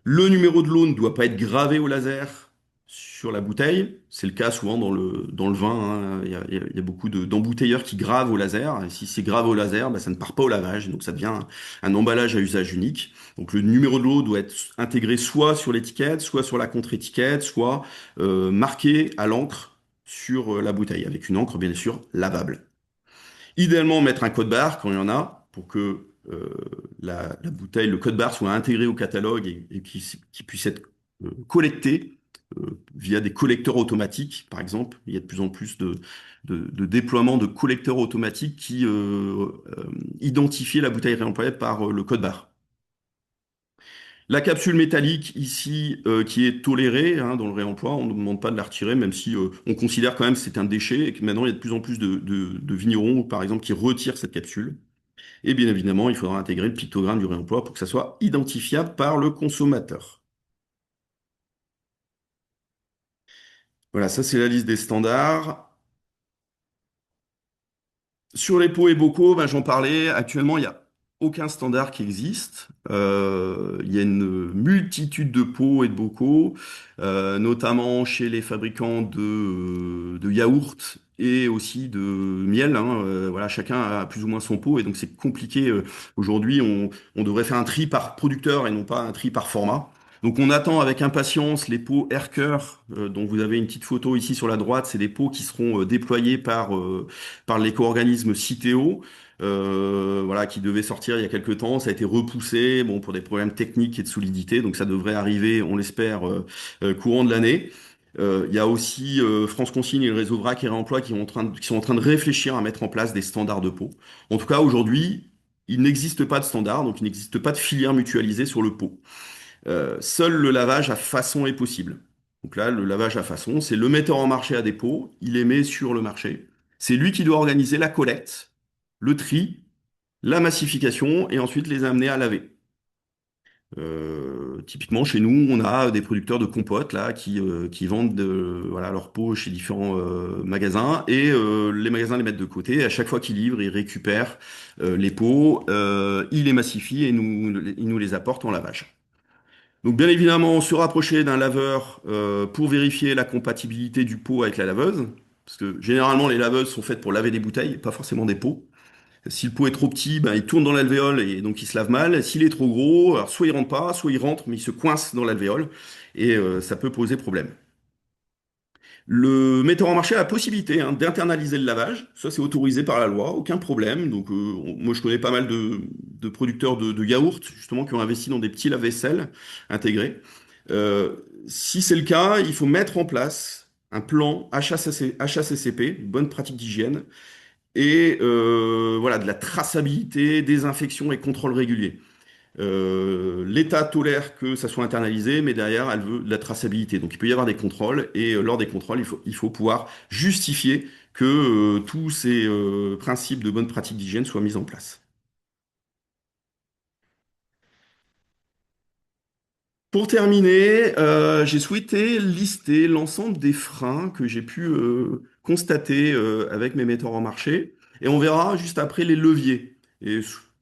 Le numéro de l'eau ne doit pas être gravé au laser sur la bouteille. C'est le cas souvent dans le vin, hein. Il y a beaucoup d'embouteilleurs qui gravent au laser. Et si c'est gravé au laser, bah, ça ne part pas au lavage, donc ça devient un emballage à usage unique. Donc le numéro de l'eau doit être intégré soit sur l'étiquette, soit sur la contre-étiquette, soit marqué à l'encre sur la bouteille, avec une encre bien sûr lavable. Idéalement, mettre un code barre quand il y en a pour que la bouteille, le code barre soit intégré au catalogue et qu'il puisse être collecté via des collecteurs automatiques, par exemple. Il y a de plus en plus de déploiement de collecteurs automatiques qui identifient la bouteille réemployée par le code barre. La capsule métallique ici, qui est tolérée hein, dans le réemploi, on ne demande pas de la retirer, même si on considère quand même que c'est un déchet et que maintenant il y a de plus en plus de vignerons, par exemple, qui retirent cette capsule. Et bien évidemment, il faudra intégrer le pictogramme du réemploi pour que ça soit identifiable par le consommateur. Voilà, ça c'est la liste des standards. Sur les pots et bocaux, ben, j'en parlais. Actuellement, il n'y a aucun standard qui existe. Il y a une multitude de pots et de bocaux, notamment chez les fabricants de yaourts et aussi de miel, hein. Voilà, chacun a plus ou moins son pot et donc c'est compliqué. Aujourd'hui, on devrait faire un tri par producteur et non pas un tri par format. Donc on attend avec impatience les pots Aircure, dont vous avez une petite photo ici sur la droite. C'est des pots qui seront déployés par l'éco-organisme Citeo, voilà, qui devait sortir il y a quelques temps. Ça a été repoussé, bon, pour des problèmes techniques et de solidité. Donc ça devrait arriver, on l'espère, courant de l'année. Il y a aussi France Consigne et le réseau VRAC et Réemploi qui sont en train de réfléchir à mettre en place des standards de pot. En tout cas, aujourd'hui, il n'existe pas de standard, donc il n'existe pas de filière mutualisée sur le pot. Seul le lavage à façon est possible. Donc là, le lavage à façon, c'est le metteur en marché à dépôt, il les met sur le marché. C'est lui qui doit organiser la collecte, le tri, la massification et ensuite les amener à laver. Typiquement, chez nous, on a des producteurs de compotes là qui vendent voilà, leurs pots chez différents magasins et les magasins les mettent de côté. Et à chaque fois qu'ils livrent, ils récupèrent les pots, ils les massifient et ils nous les apportent en lavage. Donc bien évidemment, se rapprocher d'un laveur pour vérifier la compatibilité du pot avec la laveuse, parce que généralement les laveuses sont faites pour laver des bouteilles, pas forcément des pots. Si le pot est trop petit, ben, il tourne dans l'alvéole et donc il se lave mal. S'il est trop gros, alors soit il rentre pas, soit il rentre, mais il se coince dans l'alvéole et ça peut poser problème. Le metteur en marché a la possibilité hein, d'internaliser le lavage. Ça, c'est autorisé par la loi, aucun problème. Donc, moi, je connais pas mal de producteurs de yaourts, justement, qui ont investi dans des petits lave-vaisselle intégrés. Euh, Si c'est le cas, il faut mettre en place un plan HACCP, bonne pratique d'hygiène, et voilà, de la traçabilité, désinfection et contrôle régulier. L'État tolère que ça soit internalisé, mais derrière, elle veut de la traçabilité. Donc, il peut y avoir des contrôles, et lors des contrôles, il faut pouvoir justifier que tous ces principes de bonne pratique d'hygiène soient mis en place. Pour terminer, j'ai souhaité lister l'ensemble des freins que j'ai pu constater avec mes metteurs en marché, et on verra juste après les leviers.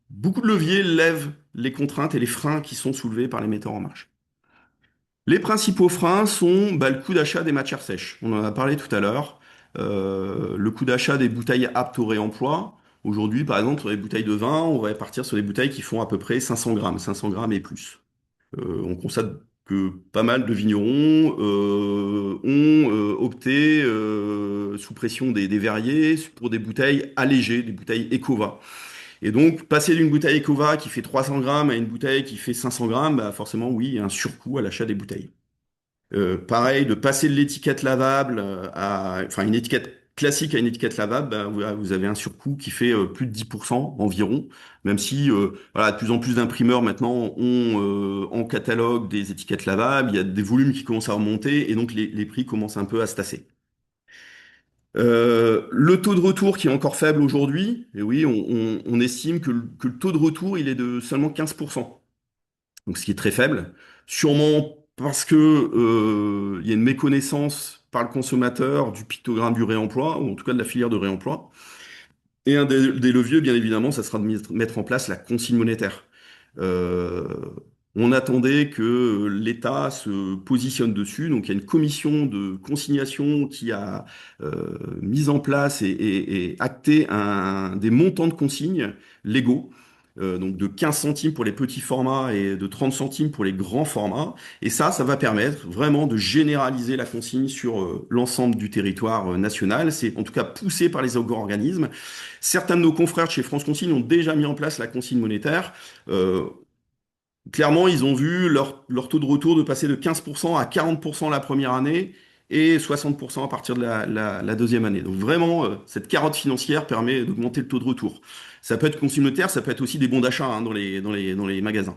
Beaucoup de leviers lèvent les contraintes et les freins qui sont soulevés par les metteurs en marché. Les principaux freins sont bah, le coût d'achat des matières sèches. On en a parlé tout à l'heure. Le coût d'achat des bouteilles aptes au réemploi. Aujourd'hui, par exemple, sur les bouteilles de vin, on va partir sur des bouteilles qui font à peu près 500 grammes et plus. On constate que pas mal de vignerons ont opté, sous pression des verriers, pour des bouteilles allégées, des bouteilles Ecova. Et donc, passer d'une bouteille Ecova qui fait 300 grammes à une bouteille qui fait 500 grammes, bah forcément, oui, il y a un surcoût à l'achat des bouteilles. Pareil, de passer de l'étiquette lavable enfin, une étiquette classique à une étiquette lavable, ben, vous avez un surcoût qui fait plus de 10% environ, même si voilà, de plus en plus d'imprimeurs maintenant ont en catalogue des étiquettes lavables, il y a des volumes qui commencent à remonter et donc les prix commencent un peu à se tasser. Le taux de retour qui est encore faible aujourd'hui, et oui, on estime que le taux de retour il est de seulement 15%, donc ce qui est très faible, sûrement parce que il y a une méconnaissance par le consommateur du pictogramme du réemploi, ou en tout cas de la filière de réemploi. Et un des leviers, bien évidemment, ça sera de mettre en place la consigne monétaire. Euh, on attendait que l'État se positionne dessus, donc il y a une commission de consignation qui a mis en place et acté des montants de consignes légaux, donc de 15 centimes pour les petits formats et de 30 centimes pour les grands formats. Et ça va permettre vraiment de généraliser la consigne sur l'ensemble du territoire national. C'est en tout cas poussé par les organismes. Certains de nos confrères de chez France Consigne ont déjà mis en place la consigne monétaire. Euh, Clairement, ils ont vu leur taux de retour de passer de 15% à 40% la première année et 60% à partir de la deuxième année. Donc vraiment, cette carotte financière permet d'augmenter le taux de retour. Ça peut être consigne monétaire, ça peut être aussi des bons d'achat hein, dans les magasins.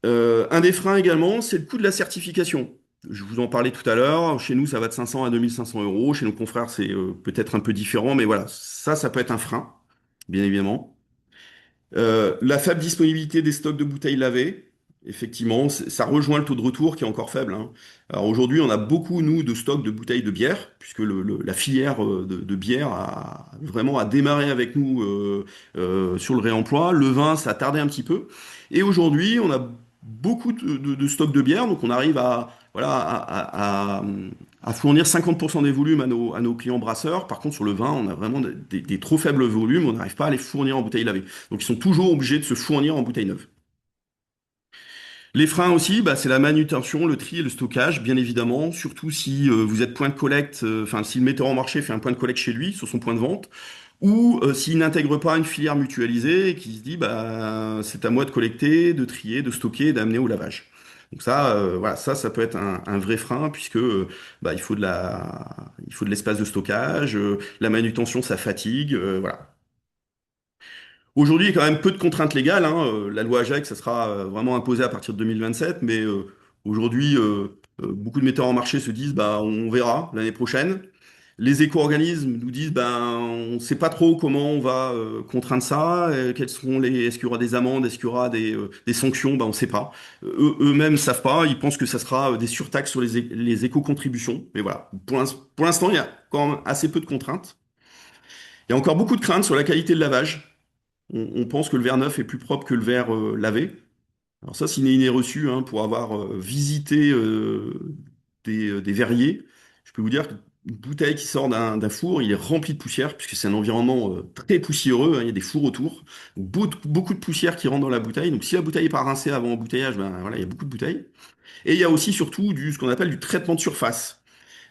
Un des freins également, c'est le coût de la certification. Je vous en parlais tout à l'heure. Chez nous, ça va de 500 à 2500 euros. Chez nos confrères, c'est peut-être un peu différent, mais voilà, ça peut être un frein, bien évidemment. La faible disponibilité des stocks de bouteilles lavées, effectivement, ça rejoint le taux de retour qui est encore faible, hein. Alors aujourd'hui, on a beaucoup, nous, de stocks de bouteilles de bière, puisque la filière de bière a vraiment a démarré avec nous sur le réemploi. Le vin, ça a tardé un petit peu. Et aujourd'hui, on a beaucoup de stocks de bière, donc on arrive voilà, à fournir 50% des volumes à nos clients brasseurs. Par contre, sur le vin, on a vraiment des trop faibles volumes, on n'arrive pas à les fournir en bouteilles lavées. Donc ils sont toujours obligés de se fournir en bouteilles neuves. Les freins aussi, bah, c'est la manutention, le tri et le stockage, bien évidemment. Surtout si vous êtes point de collecte, enfin si le metteur en marché fait un point de collecte chez lui, sur son point de vente, ou s'il n'intègre pas une filière mutualisée et qui se dit bah c'est à moi de collecter, de trier, de stocker, d'amener au lavage. Donc ça, voilà, ça peut être un vrai frein puisque bah, il faut de l'espace de stockage, la manutention, ça fatigue, voilà. Aujourd'hui, il y a quand même peu de contraintes légales, hein. La loi AGEC, ça sera vraiment imposé à partir de 2027, mais aujourd'hui, beaucoup de metteurs en marché se disent, bah, on verra l'année prochaine. Les éco-organismes nous disent, ben, on ne sait pas trop comment on va contraindre ça, est-ce qu'il y aura des amendes, est-ce qu'il y aura des sanctions, ben, on ne sait pas. Eux-mêmes ne savent pas, ils pensent que ça sera des surtaxes sur les éco-contributions. Mais voilà, pour l'instant, il y a quand même assez peu de contraintes. Il y a encore beaucoup de craintes sur la qualité de lavage. On pense que le verre neuf est plus propre que le verre lavé. Alors ça, c'est une idée reçue hein, pour avoir visité des verriers. Je peux vous dire qu'une bouteille qui sort d'un four, il est rempli de poussière, puisque c'est un environnement très poussiéreux, hein, il y a des fours autour. Donc, beaucoup de poussière qui rentre dans la bouteille. Donc si la bouteille n'est pas rincée avant embouteillage, ben, voilà, il y a beaucoup de bouteilles. Et il y a aussi surtout ce qu'on appelle du traitement de surface.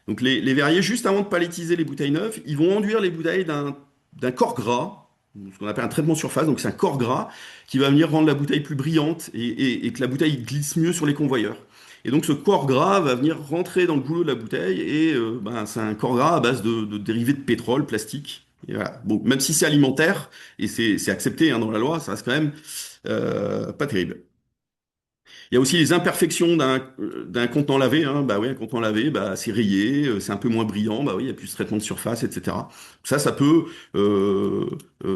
Donc les verriers, juste avant de palettiser les bouteilles neuves, ils vont enduire les bouteilles d'un corps gras, ce qu'on appelle un traitement de surface. Donc c'est un corps gras qui va venir rendre la bouteille plus brillante et que la bouteille glisse mieux sur les convoyeurs. Et donc ce corps gras va venir rentrer dans le goulot de la bouteille et ben, c'est un corps gras à base de dérivés de pétrole, plastique. Et voilà. Bon, même si c'est alimentaire et c'est accepté hein, dans la loi, ça reste quand même pas terrible. Il y a aussi les imperfections d'un contenant lavé, hein. Bah oui, un contenant lavé, bah, c'est rayé, c'est un peu moins brillant, bah oui, il y a plus de traitement de surface, etc. Ça peut euh,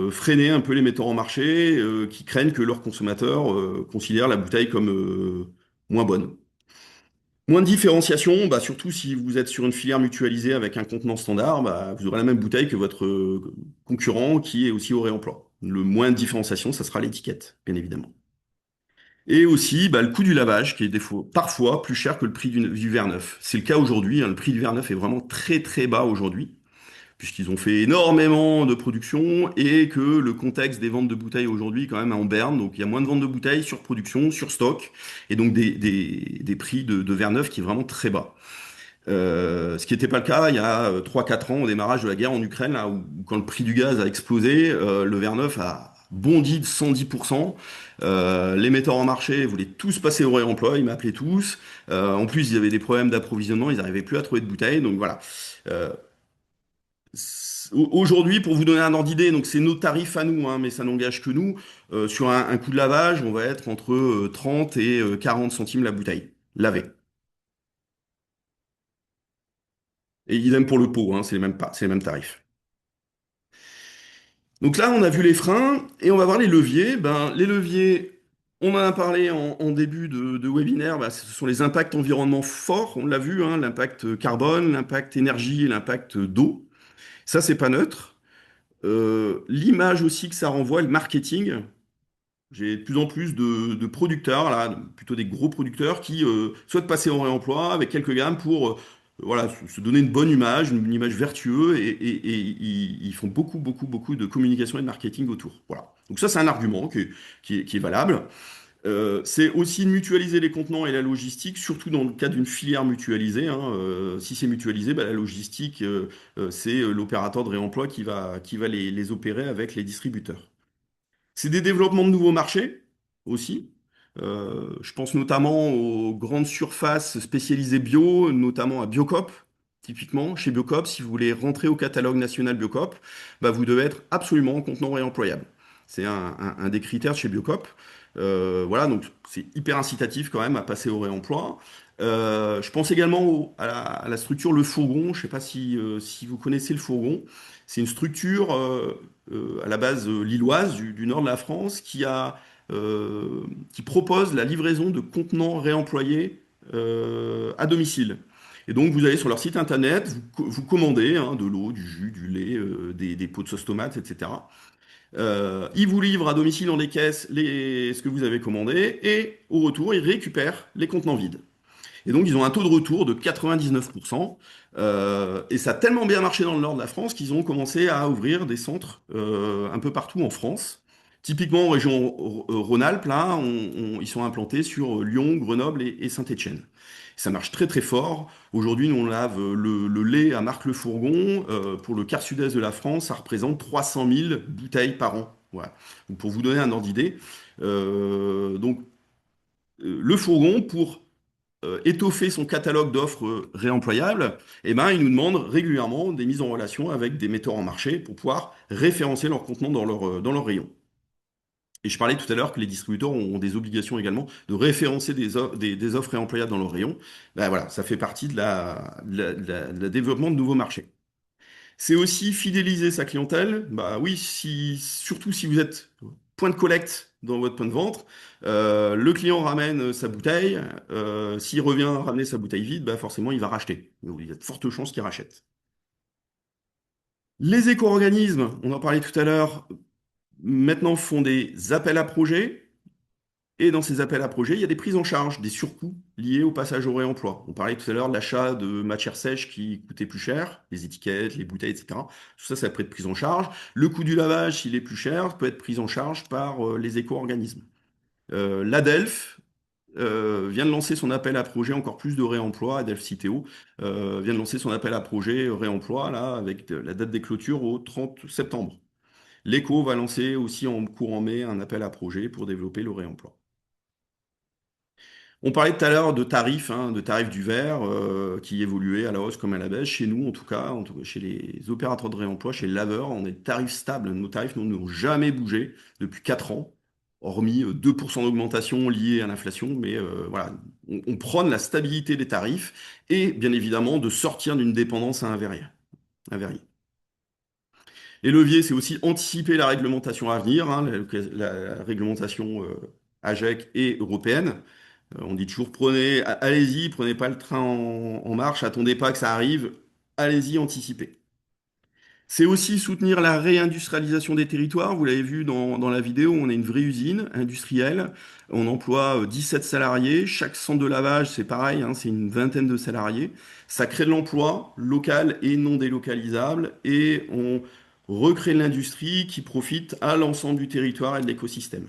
freiner un peu les metteurs en marché qui craignent que leurs consommateurs considèrent la bouteille comme moins bonne. Moins de différenciation, bah, surtout si vous êtes sur une filière mutualisée avec un contenant standard, bah, vous aurez la même bouteille que votre concurrent qui est aussi au réemploi. Le moins de différenciation, ça sera l'étiquette, bien évidemment. Et aussi bah, le coût du lavage qui est parfois plus cher que le prix du verre neuf. C'est le cas aujourd'hui, hein, le prix du verre neuf est vraiment très très bas aujourd'hui, puisqu'ils ont fait énormément de production et que le contexte des ventes de bouteilles aujourd'hui est quand même en berne. Donc il y a moins de ventes de bouteilles sur production, sur stock, et donc des prix de verre neuf qui est vraiment très bas. Ce qui n'était pas le cas il y a 3-4 ans au démarrage de la guerre en Ukraine, là, où quand le prix du gaz a explosé, le verre neuf a bondi de 110%. Les metteurs en marché voulaient tous passer au réemploi, ils m'appelaient tous. En plus, ils avaient des problèmes d'approvisionnement, ils n'arrivaient plus à trouver de bouteilles. Donc voilà. Euh, Aujourd'hui, pour vous donner un ordre d'idée, donc c'est nos tarifs à nous, hein, mais ça n'engage que nous. Sur un coût de lavage, on va être entre 30 et 40 centimes la bouteille lavée. Et idem pour le pot, hein, c'est les mêmes tarifs. Donc là, on a vu les freins et on va voir les leviers. Ben, les leviers, on en a parlé en début de webinaire, ben, ce sont les impacts environnement forts, on l'a vu, hein, l'impact carbone, l'impact énergie et l'impact d'eau. Ça, c'est pas neutre. L'image aussi que ça renvoie, le marketing. J'ai de plus en plus de producteurs, là, plutôt des gros producteurs, qui souhaitent passer en réemploi avec quelques gammes pour voilà, se donner une bonne image, une image vertueuse, et ils font beaucoup, beaucoup, beaucoup de communication et de marketing autour. Voilà. Donc ça, c'est un argument qui est valable. C'est aussi de mutualiser les contenants et la logistique, surtout dans le cas d'une filière mutualisée, hein. Si c'est mutualisé, bah, la logistique, c'est l'opérateur de réemploi qui va les opérer avec les distributeurs. C'est des développements de nouveaux marchés aussi. Je pense notamment aux grandes surfaces spécialisées bio, notamment à Biocoop. Typiquement, chez Biocoop, si vous voulez rentrer au catalogue national Biocoop, bah, vous devez être absolument en contenant réemployable. C'est un des critères chez Biocoop. Voilà, donc c'est hyper incitatif quand même à passer au réemploi. Je pense également à la structure Le Fourgon. Je ne sais pas si vous connaissez Le Fourgon. C'est une structure à la base lilloise du nord de la France qui propose la livraison de contenants réemployés à domicile. Et donc vous allez sur leur site internet, vous commandez hein, de l'eau, du jus, du lait, des pots de sauce tomate, etc. Ils vous livrent à domicile dans des caisses ce que vous avez commandé et au retour, ils récupèrent les contenants vides. Et donc, ils ont un taux de retour de 99%. Et ça a tellement bien marché dans le nord de la France qu'ils ont commencé à ouvrir des centres un peu partout en France. Typiquement en région Rhône-Alpes, là, ils sont implantés sur Lyon, Grenoble et Saint-Étienne. Ça marche très très fort. Aujourd'hui, nous on lave le lait à Marc-Le Fourgon. Pour le quart sud-est de la France, ça représente 300 000 bouteilles par an. Voilà. Donc, pour vous donner un ordre d'idée. Donc, le fourgon, pour étoffer son catalogue d'offres réemployables, eh ben, ils nous demandent régulièrement des mises en relation avec des metteurs en marché pour pouvoir référencer leurs contenants dans leur rayon. Et je parlais tout à l'heure que les distributeurs ont des obligations également de référencer des offres réemployables dans leur rayon. Ben voilà, ça fait partie de la développement de nouveaux marchés. C'est aussi fidéliser sa clientèle. Bah oui, surtout si vous êtes point de collecte dans votre point de vente, le client ramène sa bouteille. S'il revient ramener sa bouteille vide, bah forcément il va racheter. Donc, il y a de fortes chances qu'il rachète. Les éco-organismes, on en parlait tout à l'heure, maintenant font des appels à projets. Et dans ces appels à projets, il y a des prises en charge, des surcoûts liés au passage au réemploi. On parlait tout à l'heure de l'achat de matières sèches qui coûtait plus cher, les étiquettes, les bouteilles, etc. Tout ça, ça peut être pris en charge. Le coût du lavage, s'il est plus cher, peut être pris en charge par les éco-organismes. L'ADELF vient de lancer son appel à projet encore plus de réemploi. ADELF Citeo vient de lancer son appel à projet réemploi là, avec la date des clôtures au 30 septembre. L'ECO va lancer aussi en courant mai un appel à projet pour développer le réemploi. On parlait tout à l'heure de tarifs, hein, de tarifs du verre qui évoluaient à la hausse comme à la baisse. Chez nous, en tout cas, chez les opérateurs de réemploi, chez les laveurs, on est tarifs stables. Nos tarifs n'ont jamais bougé depuis 4 ans, hormis 2% d'augmentation liée à l'inflation. Mais voilà, on prône la stabilité des tarifs et bien évidemment de sortir d'une dépendance à un verrier. Un verrier. Les leviers, c'est aussi anticiper la réglementation à venir, hein, la réglementation AGEC et européenne. On dit toujours allez-y, prenez pas le train en marche, attendez pas que ça arrive, allez-y, anticipez. C'est aussi soutenir la réindustrialisation des territoires. Vous l'avez vu dans la vidéo, on est une vraie usine industrielle. On emploie 17 salariés. Chaque centre de lavage, c'est pareil, hein, c'est une vingtaine de salariés. Ça crée de l'emploi local et non délocalisable. Et on recrée de l'industrie qui profite à l'ensemble du territoire et de l'écosystème.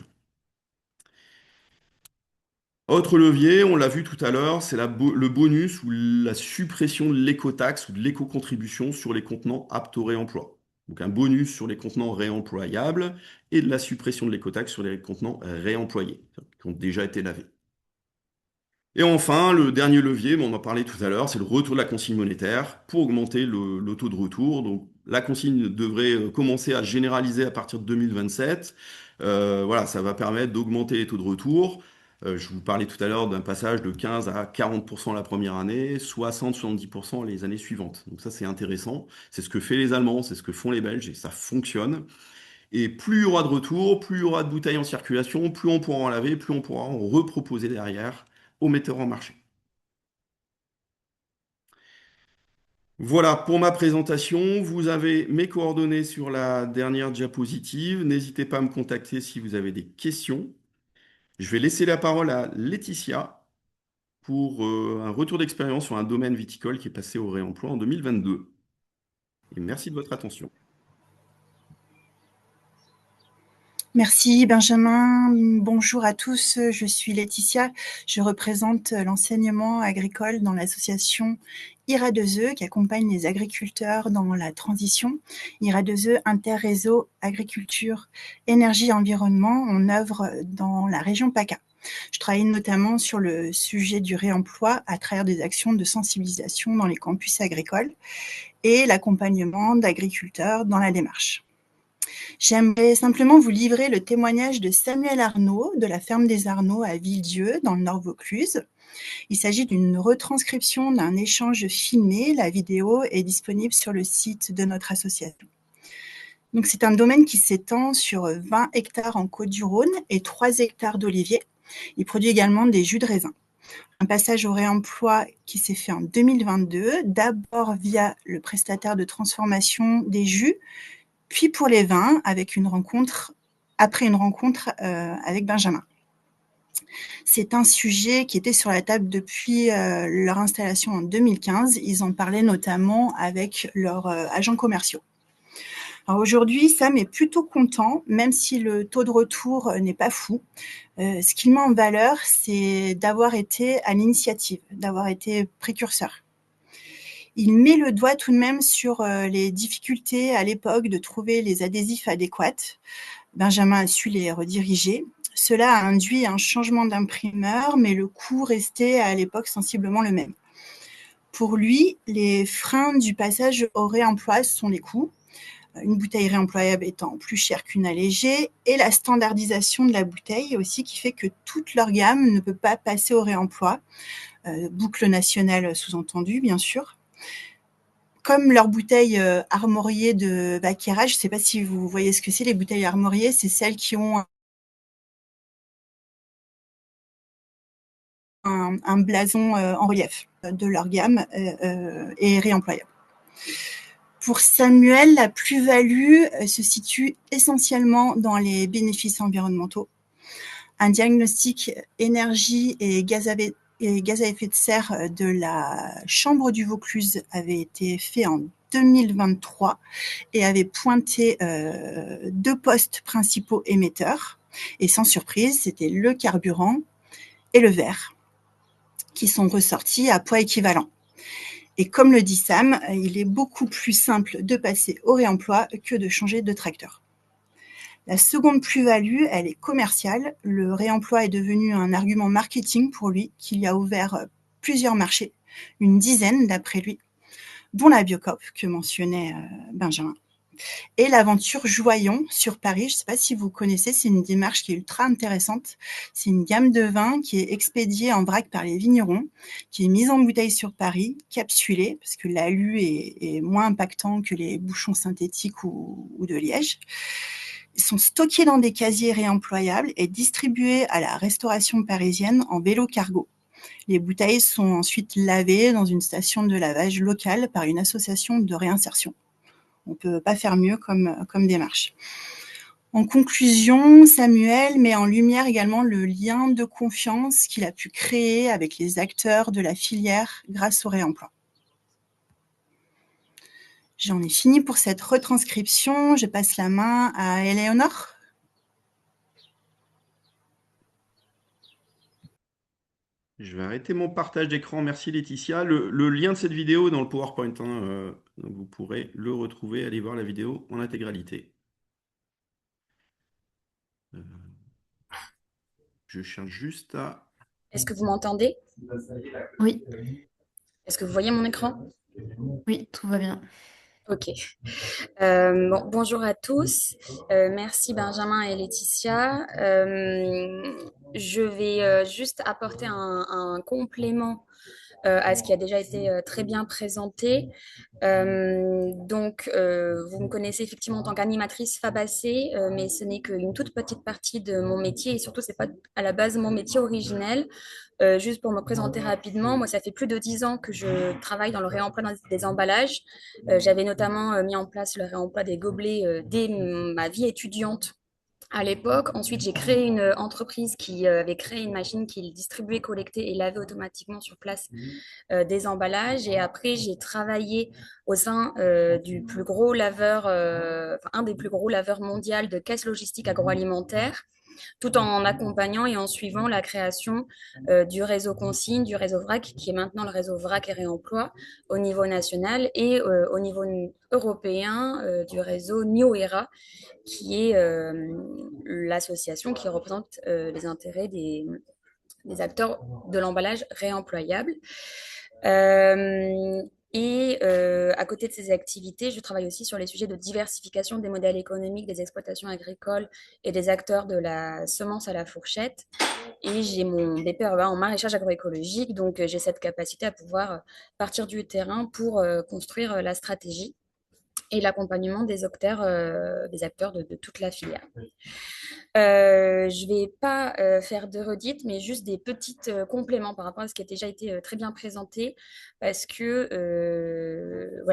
Autre levier, on l'a vu tout à l'heure, c'est le bonus ou la suppression de l'écotaxe ou de l'éco-contribution sur les contenants aptes au réemploi. Donc un bonus sur les contenants réemployables et de la suppression de l'écotaxe sur les contenants réemployés, qui ont déjà été lavés. Et enfin, le dernier levier, mais on en parlait tout à l'heure, c'est le retour de la consigne monétaire pour augmenter le taux de retour. Donc la consigne devrait commencer à se généraliser à partir de 2027. Voilà, ça va permettre d'augmenter les taux de retour. Je vous parlais tout à l'heure d'un passage de 15 à 40% la première année, 60-70% les années suivantes. Donc ça, c'est intéressant. C'est ce que fait les Allemands, c'est ce que font les Belges et ça fonctionne. Et plus il y aura de retours, plus il y aura de bouteilles en circulation, plus on pourra en laver, plus on pourra en reproposer derrière aux metteurs en marché. Voilà pour ma présentation. Vous avez mes coordonnées sur la dernière diapositive. N'hésitez pas à me contacter si vous avez des questions. Je vais laisser la parole à Laetitia pour un retour d'expérience sur un domaine viticole qui est passé au réemploi en 2022. Et merci de votre attention. Merci Benjamin. Bonjour à tous. Je suis Laetitia. Je représente l'enseignement agricole dans l'association IRA2E qui accompagne les agriculteurs dans la transition. IRA2E, Interréseau Agriculture, Énergie et Environnement. On œuvre dans la région PACA. Je travaille notamment sur le sujet du réemploi à travers des actions de sensibilisation dans les campus agricoles et l'accompagnement d'agriculteurs dans la démarche. J'aimerais simplement vous livrer le témoignage de Samuel Arnaud de la ferme des Arnaud à Villedieu, dans le Nord-Vaucluse. Il s'agit d'une retranscription d'un échange filmé. La vidéo est disponible sur le site de notre association. Donc, c'est un domaine qui s'étend sur 20 hectares en Côte-du-Rhône et 3 hectares d'oliviers. Il produit également des jus de raisin. Un passage au réemploi qui s'est fait en 2022, d'abord via le prestataire de transformation des jus, puis pour les vins, après une rencontre avec Benjamin. C'est un sujet qui était sur la table depuis leur installation en 2015. Ils en parlaient notamment avec leurs agents commerciaux. Alors aujourd'hui, Sam est plutôt content, même si le taux de retour n'est pas fou. Ce qu'il met en valeur, c'est d'avoir été à l'initiative, d'avoir été précurseur. Il met le doigt tout de même sur les difficultés à l'époque de trouver les adhésifs adéquats. Benjamin a su les rediriger. Cela a induit un changement d'imprimeur, mais le coût restait à l'époque sensiblement le même. Pour lui, les freins du passage au réemploi sont les coûts, une bouteille réemployable étant plus chère qu'une allégée, et la standardisation de la bouteille aussi qui fait que toute leur gamme ne peut pas passer au réemploi. Boucle nationale sous-entendue, bien sûr. Comme leurs bouteilles armoriées de Vaquera, je ne sais pas si vous voyez ce que c'est, les bouteilles armoriées, c'est celles qui ont un blason en relief de leur gamme et réemployable. Pour Samuel, la plus-value se situe essentiellement dans les bénéfices environnementaux. Un diagnostic énergie et gaz à effet de serre de la Chambre du Vaucluse avait été fait en 2023 et avait pointé 2 postes principaux émetteurs. Et sans surprise, c'était le carburant et le verre qui sont ressortis à poids équivalent. Et comme le dit Sam, il est beaucoup plus simple de passer au réemploi que de changer de tracteur. La seconde plus-value, elle est commerciale. Le réemploi est devenu un argument marketing pour lui, qui lui a ouvert plusieurs marchés, une dizaine d'après lui, dont la Biocoop que mentionnait Benjamin. Et l'aventure Joyon sur Paris, je ne sais pas si vous connaissez, c'est une démarche qui est ultra intéressante. C'est une gamme de vins qui est expédiée en vrac par les vignerons, qui est mise en bouteille sur Paris, capsulée, parce que l'alu est moins impactant que les bouchons synthétiques ou de liège. Ils sont stockés dans des casiers réemployables et distribués à la restauration parisienne en vélo cargo. Les bouteilles sont ensuite lavées dans une station de lavage locale par une association de réinsertion. On ne peut pas faire mieux comme démarche. En conclusion, Samuel met en lumière également le lien de confiance qu'il a pu créer avec les acteurs de la filière grâce au réemploi. J'en ai fini pour cette retranscription. Je passe la main à Éléonore. Je vais arrêter mon partage d'écran. Merci Laetitia. Le lien de cette vidéo est dans le PowerPoint, hein, donc vous pourrez le retrouver, aller voir la vidéo en intégralité. Je cherche juste à... Est-ce que vous m'entendez? Oui, Est-ce que vous voyez mon écran? oui, tout va bien. Ok. Bonjour à tous. Merci Benjamin et Laetitia. Je vais juste apporter un complément à ce qui a déjà été très bien présenté. Vous me connaissez effectivement en tant qu'animatrice Fabacé, mais ce n'est qu'une toute petite partie de mon métier et surtout, c'est pas à la base mon métier originel. Juste pour me présenter rapidement, moi, ça fait plus de 10 ans que je travaille dans le réemploi des emballages. J'avais notamment mis en place le réemploi des gobelets dès ma vie étudiante à l'époque. Ensuite, j'ai créé une entreprise qui avait créé une machine qui distribuait, collectait et lavait automatiquement sur place des emballages. Et après, j'ai travaillé au sein du plus gros laveur, un des plus gros laveurs mondiaux de caisses logistiques agroalimentaires, tout en accompagnant et en suivant la création du réseau consigne, du réseau VRAC, qui est maintenant le réseau VRAC et réemploi au niveau national, et au niveau européen du réseau New Era, qui est l'association qui représente les intérêts des acteurs de l'emballage réemployable. À côté de ces activités, je travaille aussi sur les sujets de diversification des modèles économiques des exploitations agricoles et des acteurs de la semence à la fourchette. Et j'ai mon BPREA en maraîchage agroécologique, donc j'ai cette capacité à pouvoir partir du terrain pour construire la stratégie et l'accompagnement des acteurs de toute la filière. Je ne vais pas faire de redites, mais juste des petits compléments par rapport à ce qui a déjà été très bien présenté, parce que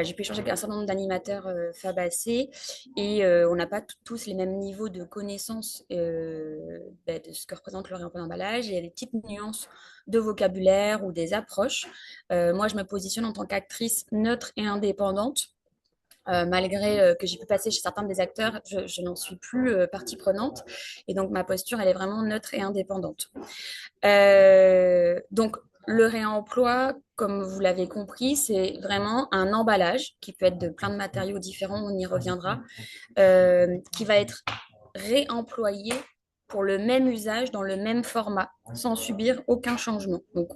j'ai pu échanger avec un certain nombre d'animateurs Fabacé, et on n'a pas tous les mêmes niveaux de connaissance de ce que représente le réemploi d'emballage. Il y a des petites nuances de vocabulaire ou des approches. Moi, je me positionne en tant qu'actrice neutre et indépendante. Malgré que j'ai pu passer chez certains des acteurs, je n'en suis plus partie prenante. Et donc, ma posture, elle est vraiment neutre et indépendante. Donc, le réemploi, comme vous l'avez compris, c'est vraiment un emballage qui peut être de plein de matériaux différents, on y reviendra, qui va être réemployé pour le même usage, dans le même format, sans subir aucun changement. Donc,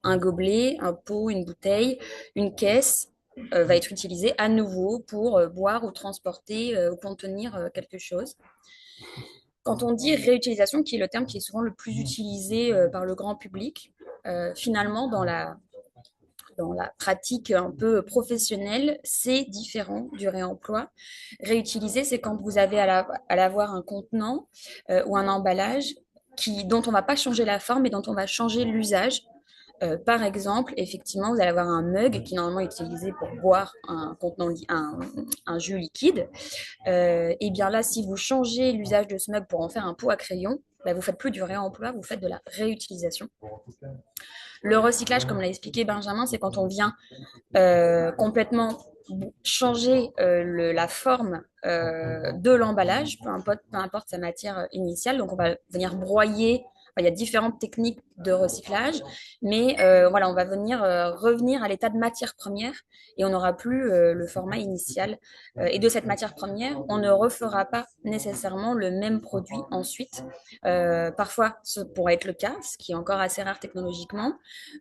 un gobelet, un pot, une bouteille, une caisse va être utilisé à nouveau pour boire ou transporter ou contenir quelque chose. Quand on dit réutilisation, qui est le terme qui est souvent le plus utilisé par le grand public, finalement, dans la pratique un peu professionnelle, c'est différent du réemploi. Réutiliser, c'est quand vous avez à l'avoir un contenant ou un emballage dont on ne va pas changer la forme et dont on va changer l'usage. Par exemple, effectivement, vous allez avoir un mug qui est normalement utilisé pour boire un jus liquide. Et bien là, si vous changez l'usage de ce mug pour en faire un pot à crayon, bah, vous ne faites plus du réemploi, vous faites de la réutilisation. Le recyclage, comme l'a expliqué Benjamin, c'est quand on vient complètement changer la forme de l'emballage, peu importe sa matière initiale. Donc, on va venir broyer. Il y a différentes techniques de recyclage, mais voilà, on va venir revenir à l'état de matière première et on n'aura plus le format initial. Et de cette matière première, on ne refera pas nécessairement le même produit ensuite. Parfois, ce pourrait être le cas, ce qui est encore assez rare technologiquement,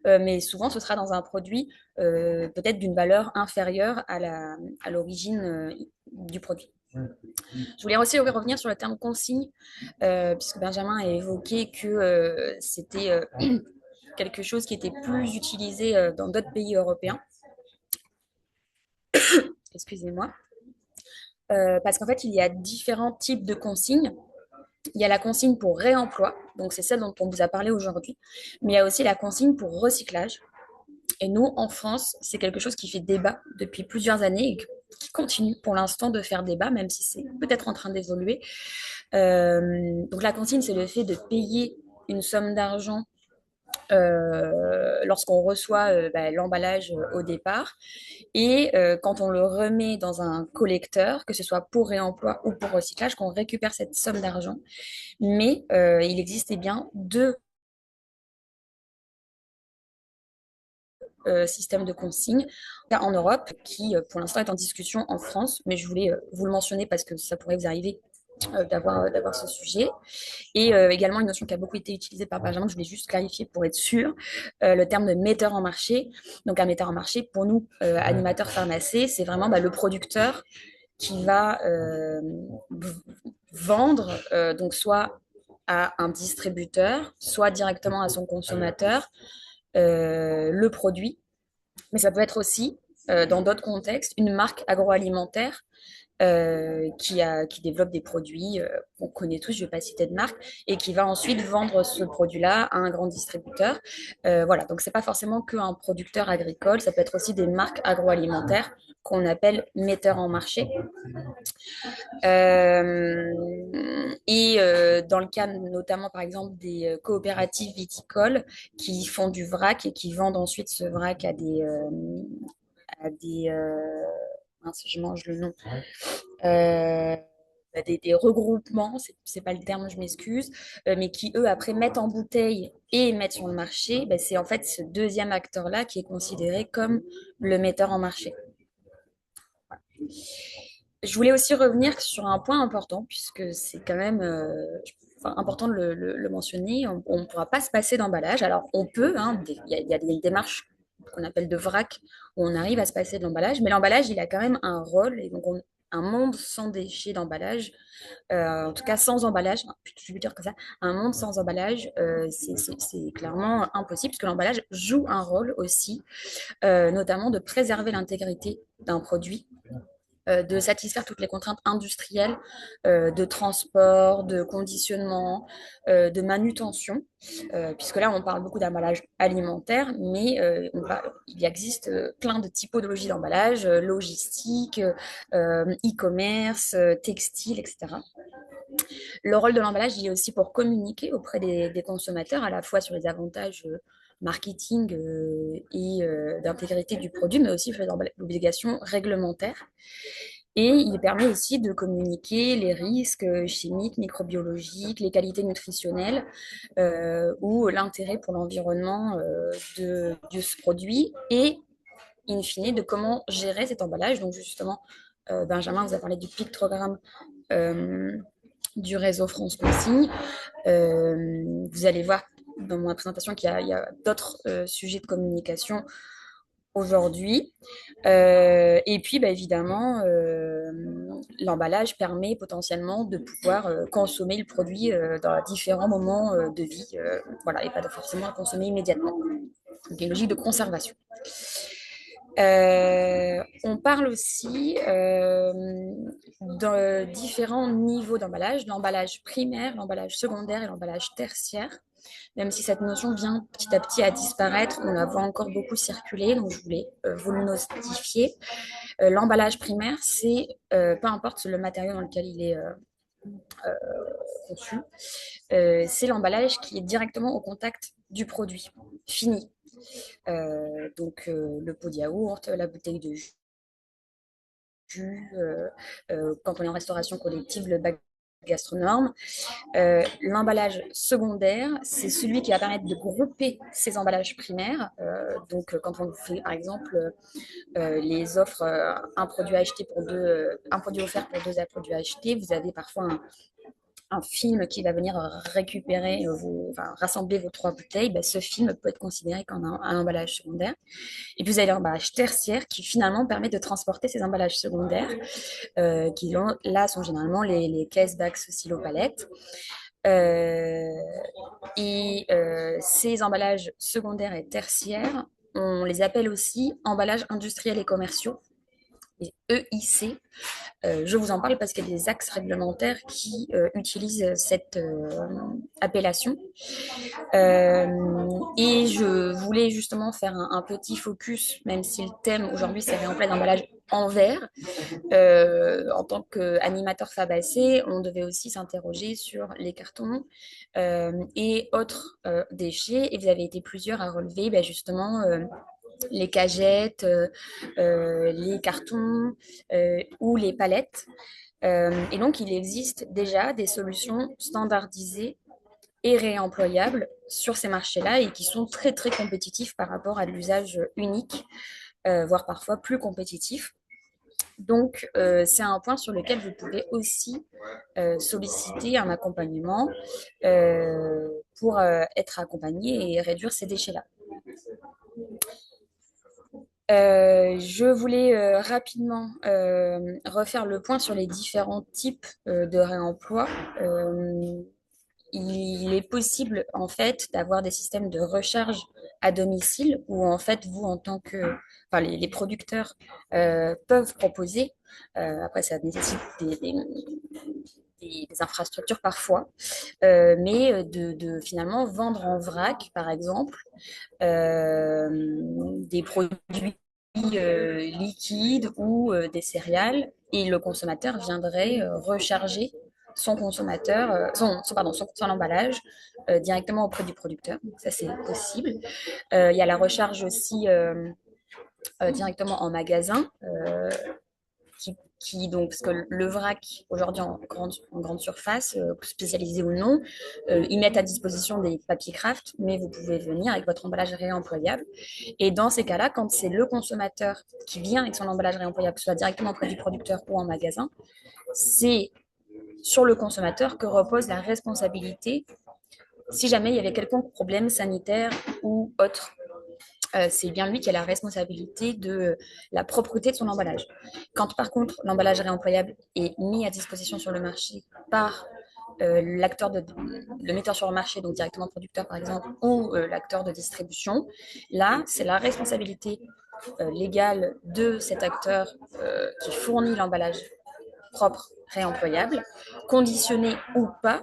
mais souvent, ce sera dans un produit peut-être d'une valeur inférieure à l'origine du produit. Je voulais aussi revenir sur le terme consigne, puisque Benjamin a évoqué que c'était quelque chose qui était plus utilisé dans d'autres pays européens. Excusez-moi. Parce qu'en fait, il y a différents types de consignes. Il y a la consigne pour réemploi, donc c'est celle dont on vous a parlé aujourd'hui, mais il y a aussi la consigne pour recyclage. Et nous, en France, c'est quelque chose qui fait débat depuis plusieurs années et qui continue pour l'instant de faire débat, même si c'est peut-être en train d'évoluer. Donc la consigne, c'est le fait de payer une somme d'argent lorsqu'on reçoit l'emballage au départ. Et quand on le remet dans un collecteur, que ce soit pour réemploi ou pour recyclage, qu'on récupère cette somme d'argent. Mais il existait bien deux systèmes de consigne en Europe qui, pour l'instant, est en discussion en France. Mais je voulais vous le mentionner parce que ça pourrait vous arriver d'avoir ce sujet. Et également une notion qui a beaucoup été utilisée par Benjamin, je voulais juste clarifier pour être sûr, le terme de metteur en marché. Donc un metteur en marché, pour nous, animateurs pharmaciens, c'est vraiment le producteur qui va vendre, donc soit à un distributeur, soit directement à son consommateur, le produit. Mais ça peut être aussi, dans d'autres contextes, une marque agroalimentaire qui développe des produits qu'on connaît tous, je ne vais pas citer de marque, et qui va ensuite vendre ce produit-là à un grand distributeur. Voilà, donc c'est pas forcément qu'un producteur agricole, ça peut être aussi des marques agroalimentaires qu'on appelle metteurs en marché. Dans le cas notamment par exemple des coopératives viticoles qui font du vrac et qui vendent ensuite ce vrac à des mince, je mange le nom, euh, des regroupements, c'est pas le terme, je m'excuse, mais qui eux après mettent en bouteille et mettent sur le marché, c'est en fait ce deuxième acteur-là qui est considéré comme le metteur en marché. Je voulais aussi revenir sur un point important, puisque c'est quand même important de le mentionner. On ne pourra pas se passer d'emballage. Alors, on peut, hein, il y a des démarches qu'on appelle de vrac, où on arrive à se passer de l'emballage, mais l'emballage, il a quand même un rôle, et donc un monde sans déchets d'emballage, en tout cas sans emballage, je vais dire comme ça, un monde sans emballage, c'est clairement impossible, puisque l'emballage joue un rôle aussi, notamment de préserver l'intégrité d'un produit, de satisfaire toutes les contraintes industrielles de transport, de conditionnement, de manutention, puisque là on parle beaucoup d'emballage alimentaire, mais il existe plein de typologies d'emballage, logistique, e-commerce, textile, etc. Le rôle de l'emballage, il est aussi pour communiquer auprès des consommateurs, à la fois sur les avantages marketing et d'intégrité du produit, mais aussi sur les obligations réglementaires. Et il permet aussi de communiquer les risques chimiques, microbiologiques, les qualités nutritionnelles ou l'intérêt pour l'environnement de ce produit et, in fine, de comment gérer cet emballage. Donc justement, Benjamin vous a parlé du pictogramme du réseau France Consigne. Vous allez voir dans ma présentation qu'il y a d'autres sujets de communication aujourd'hui. Et puis, évidemment, l'emballage permet potentiellement de pouvoir consommer le produit dans différents moments de vie, voilà, et pas forcément le consommer immédiatement. Donc, une logique de conservation. On parle aussi de différents niveaux d'emballage, l'emballage primaire, l'emballage secondaire et l'emballage tertiaire. Même si cette notion vient petit à petit à disparaître, on la voit encore beaucoup circuler, donc je voulais vous le notifier. L'emballage primaire, c'est, peu importe le matériau dans lequel il est conçu, c'est l'emballage qui est directement au contact du produit fini. Donc le pot de yaourt, la bouteille de jus, quand on est en restauration collective, le bac gastronome. L'emballage secondaire, c'est celui qui va permettre de grouper ces emballages primaires. Donc, quand on fait, par exemple, les offres, un produit acheté pour deux, un produit offert pour deux produits achetés, vous avez parfois un film qui va venir récupérer, rassembler vos 3 bouteilles. Ce film peut être considéré comme un emballage secondaire. Et puis vous avez l'emballage tertiaire qui finalement permet de transporter ces emballages secondaires, qui là sont généralement les caisses, bacs, silo-palettes. Ces emballages secondaires et tertiaires, on les appelle aussi emballages industriels et commerciaux, les EIC. Je vous en parle parce qu'il y a des axes réglementaires qui utilisent cette appellation. Et je voulais justement faire un petit focus, même si le thème aujourd'hui c'est réemploi d'emballage en verre. En tant qu'animateur Fabassé, on devait aussi s'interroger sur les cartons et autres déchets. Et vous avez été plusieurs à relever justement les cagettes, les cartons ou les palettes. Et donc, il existe déjà des solutions standardisées et réemployables sur ces marchés-là et qui sont très, très compétitifs par rapport à l'usage unique, voire parfois plus compétitif. Donc, c'est un point sur lequel vous pouvez aussi solliciter un accompagnement pour être accompagné et réduire ces déchets-là. Je voulais rapidement refaire le point sur les différents types de réemploi. Il est possible en fait d'avoir des systèmes de recharge à domicile où en fait vous en tant que, enfin les producteurs peuvent proposer. Après ça nécessite des infrastructures parfois, mais de finalement vendre en vrac par exemple des produits liquides ou des céréales et le consommateur viendrait recharger son emballage directement auprès du producteur. Donc ça, c'est possible. Il y a la recharge aussi directement en magasin, donc, parce que le vrac, aujourd'hui en grande surface, spécialisé ou non, ils mettent à disposition des papiers craft, mais vous pouvez venir avec votre emballage réemployable. Et dans ces cas-là, quand c'est le consommateur qui vient avec son emballage réemployable, que ce soit directement auprès du producteur ou en magasin, c'est sur le consommateur que repose la responsabilité si jamais il y avait quelconque problème sanitaire ou autre. C'est bien lui qui a la responsabilité de la propreté de son emballage. Quand par contre l'emballage réemployable est mis à disposition sur le marché par le metteur sur le marché, donc directement producteur par exemple, ou l'acteur de distribution, là c'est la responsabilité légale de cet acteur qui fournit l'emballage propre réemployable, conditionné ou pas.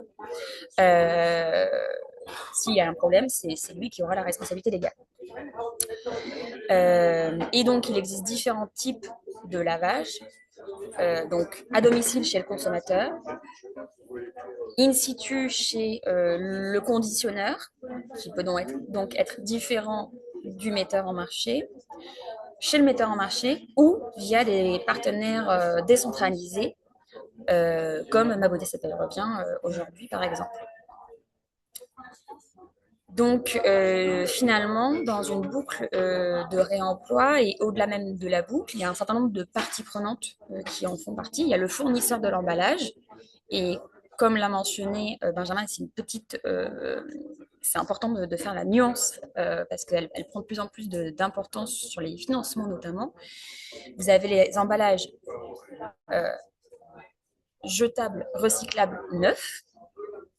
Euh, S'il y a un problème, c'est lui qui aura la responsabilité légale. Et donc, il existe différents types de lavage. Donc, à domicile chez le consommateur, in situ chez le conditionneur, qui peut donc être différent du metteur en marché, chez le metteur en marché ou via des partenaires décentralisés, comme Ma Beauté s'appelle revient aujourd'hui, par exemple. Donc, finalement, dans une boucle de réemploi et au-delà même de la boucle, il y a un certain nombre de parties prenantes qui en font partie. Il y a le fournisseur de l'emballage et comme l'a mentionné Benjamin, c'est important de faire la nuance parce qu'elle prend de plus en plus d'importance sur les financements notamment. Vous avez les emballages jetables, recyclables, neufs,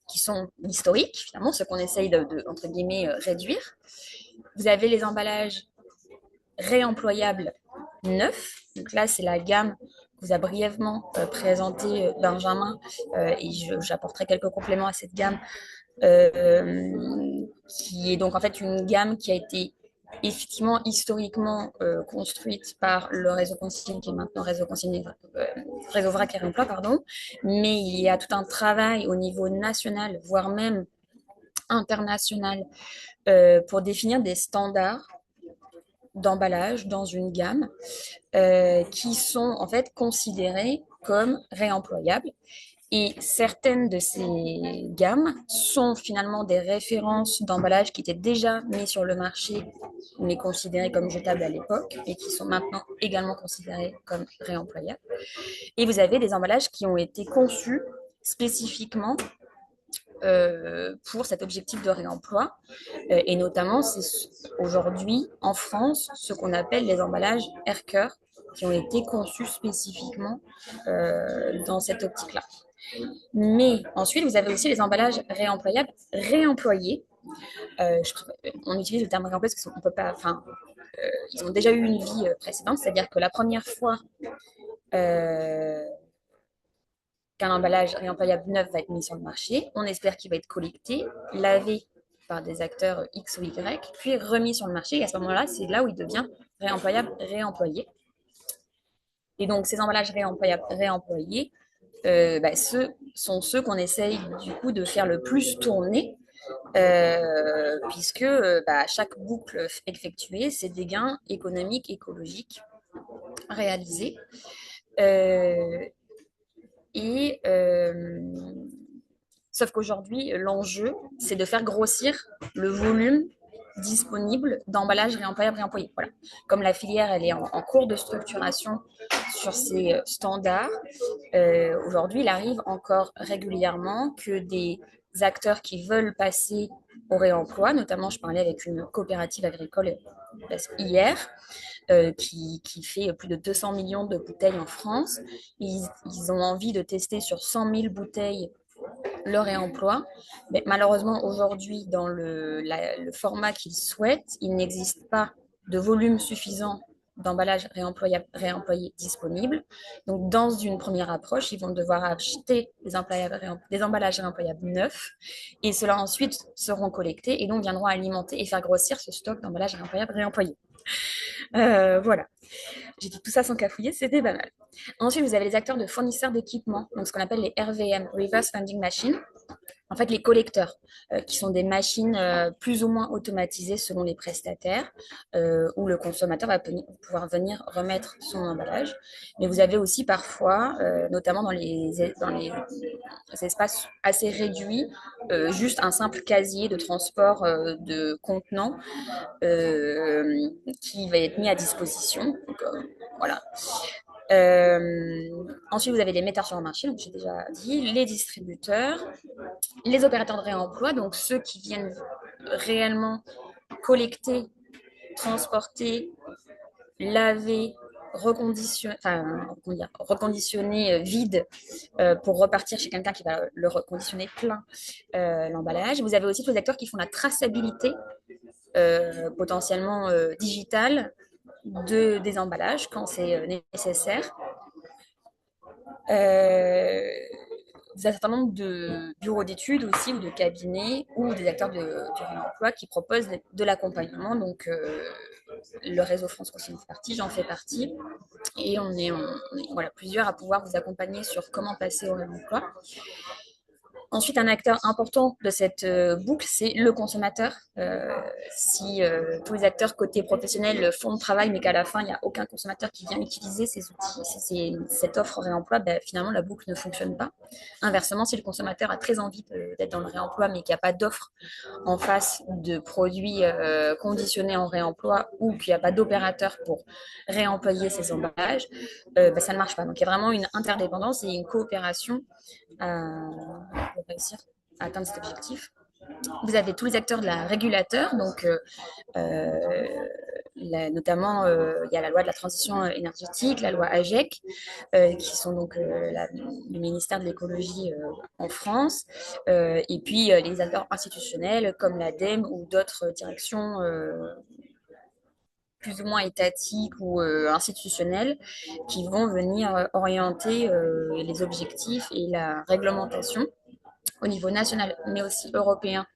qui sont historiques, finalement, ce qu'on essaye entre guillemets, réduire. Vous avez les emballages réemployables neufs. Donc là, c'est la gamme que vous a brièvement présenté Benjamin, et j'apporterai quelques compléments à cette gamme, qui est donc en fait une gamme qui a été effectivement historiquement construite par le réseau consigne qui est maintenant réseau vrac et réemploi, pardon, mais il y a tout un travail au niveau national, voire même international, pour définir des standards d'emballage dans une gamme qui sont en fait considérés comme réemployables. Et certaines de ces gammes sont finalement des références d'emballage qui étaient déjà mis sur le marché, mais considérées comme jetables à l'époque, et qui sont maintenant également considérées comme réemployables. Et vous avez des emballages qui ont été conçus spécifiquement pour cet objectif de réemploi. Et notamment, c'est aujourd'hui en France ce qu'on appelle les emballages Air-Cœur, qui ont été conçus spécifiquement dans cette optique-là. Mais ensuite, vous avez aussi les emballages réemployables, réemployés. On utilise le terme réemployé parce qu'on peut pas. Enfin, ils ont déjà eu une vie précédente, c'est-à-dire que la première fois qu'un emballage réemployable neuf va être mis sur le marché, on espère qu'il va être collecté, lavé par des acteurs X ou Y, puis remis sur le marché. Et à ce moment-là, c'est là où il devient réemployable, réemployé. Et donc, ces emballages réemployés, ceux sont ceux qu'on essaye du coup de faire le plus tourner, puisque chaque boucle effectuée, c'est des gains économiques, écologiques réalisés. Euh, et Sauf qu'aujourd'hui, l'enjeu, c'est de faire grossir le volume disponible d'emballages réemployables. Voilà. Comme la filière, elle est en cours de structuration sur ces standards, aujourd'hui, il arrive encore régulièrement que des acteurs qui veulent passer au réemploi, notamment je parlais avec une coopérative agricole hier, qui fait plus de 200 millions de bouteilles en France. Ils ont envie de tester sur 100 000 bouteilles le réemploi. Mais malheureusement, aujourd'hui, dans le format qu'ils souhaitent, il n'existe pas de volume suffisant d'emballages réemployés disponibles. Donc, dans une première approche, ils vont devoir acheter des emballages réemployables neufs et ceux-là ensuite seront collectés et donc viendront alimenter et faire grossir ce stock d'emballages réemployés. Voilà. J'ai dit tout ça sans cafouiller, c'était banal. Ensuite, vous avez les acteurs de fournisseurs d'équipements, donc ce qu'on appelle les RVM, Reverse Vending Machine. En fait, les collecteurs, qui sont des machines plus ou moins automatisées selon les prestataires, où le consommateur va pouvoir venir remettre son emballage. Mais vous avez aussi parfois, notamment dans les espaces assez réduits, juste un simple casier de transport de contenants qui va être mis à disposition. Donc, voilà. Ensuite, vous avez les metteurs sur le marché, donc j'ai déjà dit, les distributeurs, les opérateurs de réemploi, donc ceux qui viennent réellement collecter, transporter, laver, reconditionner vide pour repartir chez quelqu'un qui va le reconditionner plein l'emballage. Vous avez aussi tous les acteurs qui font la traçabilité potentiellement digitale des emballages quand c'est nécessaire. Un certain nombre de bureaux d'études aussi, ou de cabinets, ou des acteurs du réemploi qui proposent de l'accompagnement. Donc, le réseau France Consigne fait partie, j'en fais partie. Et on est voilà, plusieurs à pouvoir vous accompagner sur comment passer au réemploi. Ensuite, un acteur important de cette boucle, c'est le consommateur. Si tous les acteurs côté professionnel font le travail, mais qu'à la fin, il n'y a aucun consommateur qui vient utiliser ces outils, cette offre réemploi, finalement, la boucle ne fonctionne pas. Inversement, si le consommateur a très envie d'être dans le réemploi, mais qu'il n'y a pas d'offre en face de produits conditionnés en réemploi ou qu'il n'y a pas d'opérateur pour réemployer ces emballages, ça ne marche pas. Donc, il y a vraiment une interdépendance et une coopération pour réussir à atteindre cet objectif. Vous avez tous les acteurs de la régulateur, donc notamment il y a la loi de la transition énergétique, la loi AGEC, qui sont donc le ministère de l'écologie en France, et puis les acteurs institutionnels comme l'ADEME ou d'autres directions plus ou moins étatiques ou institutionnelles qui vont venir orienter les objectifs et la réglementation au niveau national, mais aussi européen,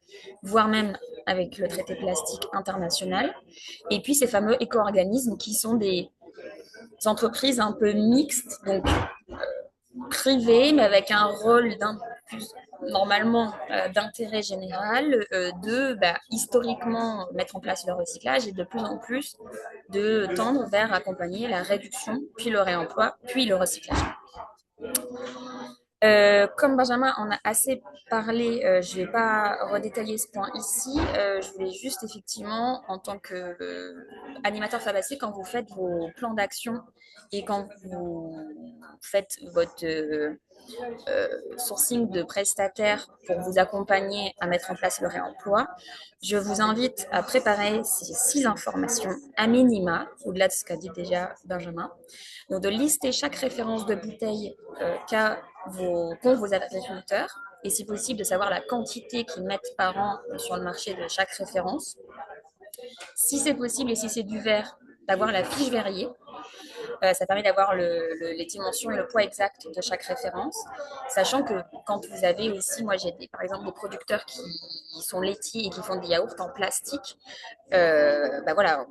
voire même avec le traité plastique international. Et puis ces fameux éco-organismes qui sont des entreprises un peu mixtes, donc privées, mais avec un rôle normalement d'intérêt général, historiquement mettre en place le recyclage et de plus en plus de tendre vers accompagner la réduction, puis le réemploi, puis le recyclage. Comme Benjamin en a assez parlé, je ne vais pas redétailler ce point ici. Je voulais juste effectivement, en tant qu'animateur Fabassé, quand vous faites vos plans d'action et quand vous faites votre sourcing de prestataires pour vous accompagner à mettre en place le réemploi, je vous invite à préparer ces 6 informations à minima, au-delà de ce qu'a dit déjà Benjamin. Donc de lister chaque référence de bouteille qu'ont vos agriculteurs et si possible de savoir la quantité qu'ils mettent par an sur le marché de chaque référence. Si c'est possible et si c'est du verre, d'avoir la fiche verrier. Ça permet d'avoir les dimensions et le poids exact de chaque référence, sachant que quand vous avez aussi, moi j'ai par exemple des producteurs qui sont laitiers et qui font des yaourts en plastique, voilà,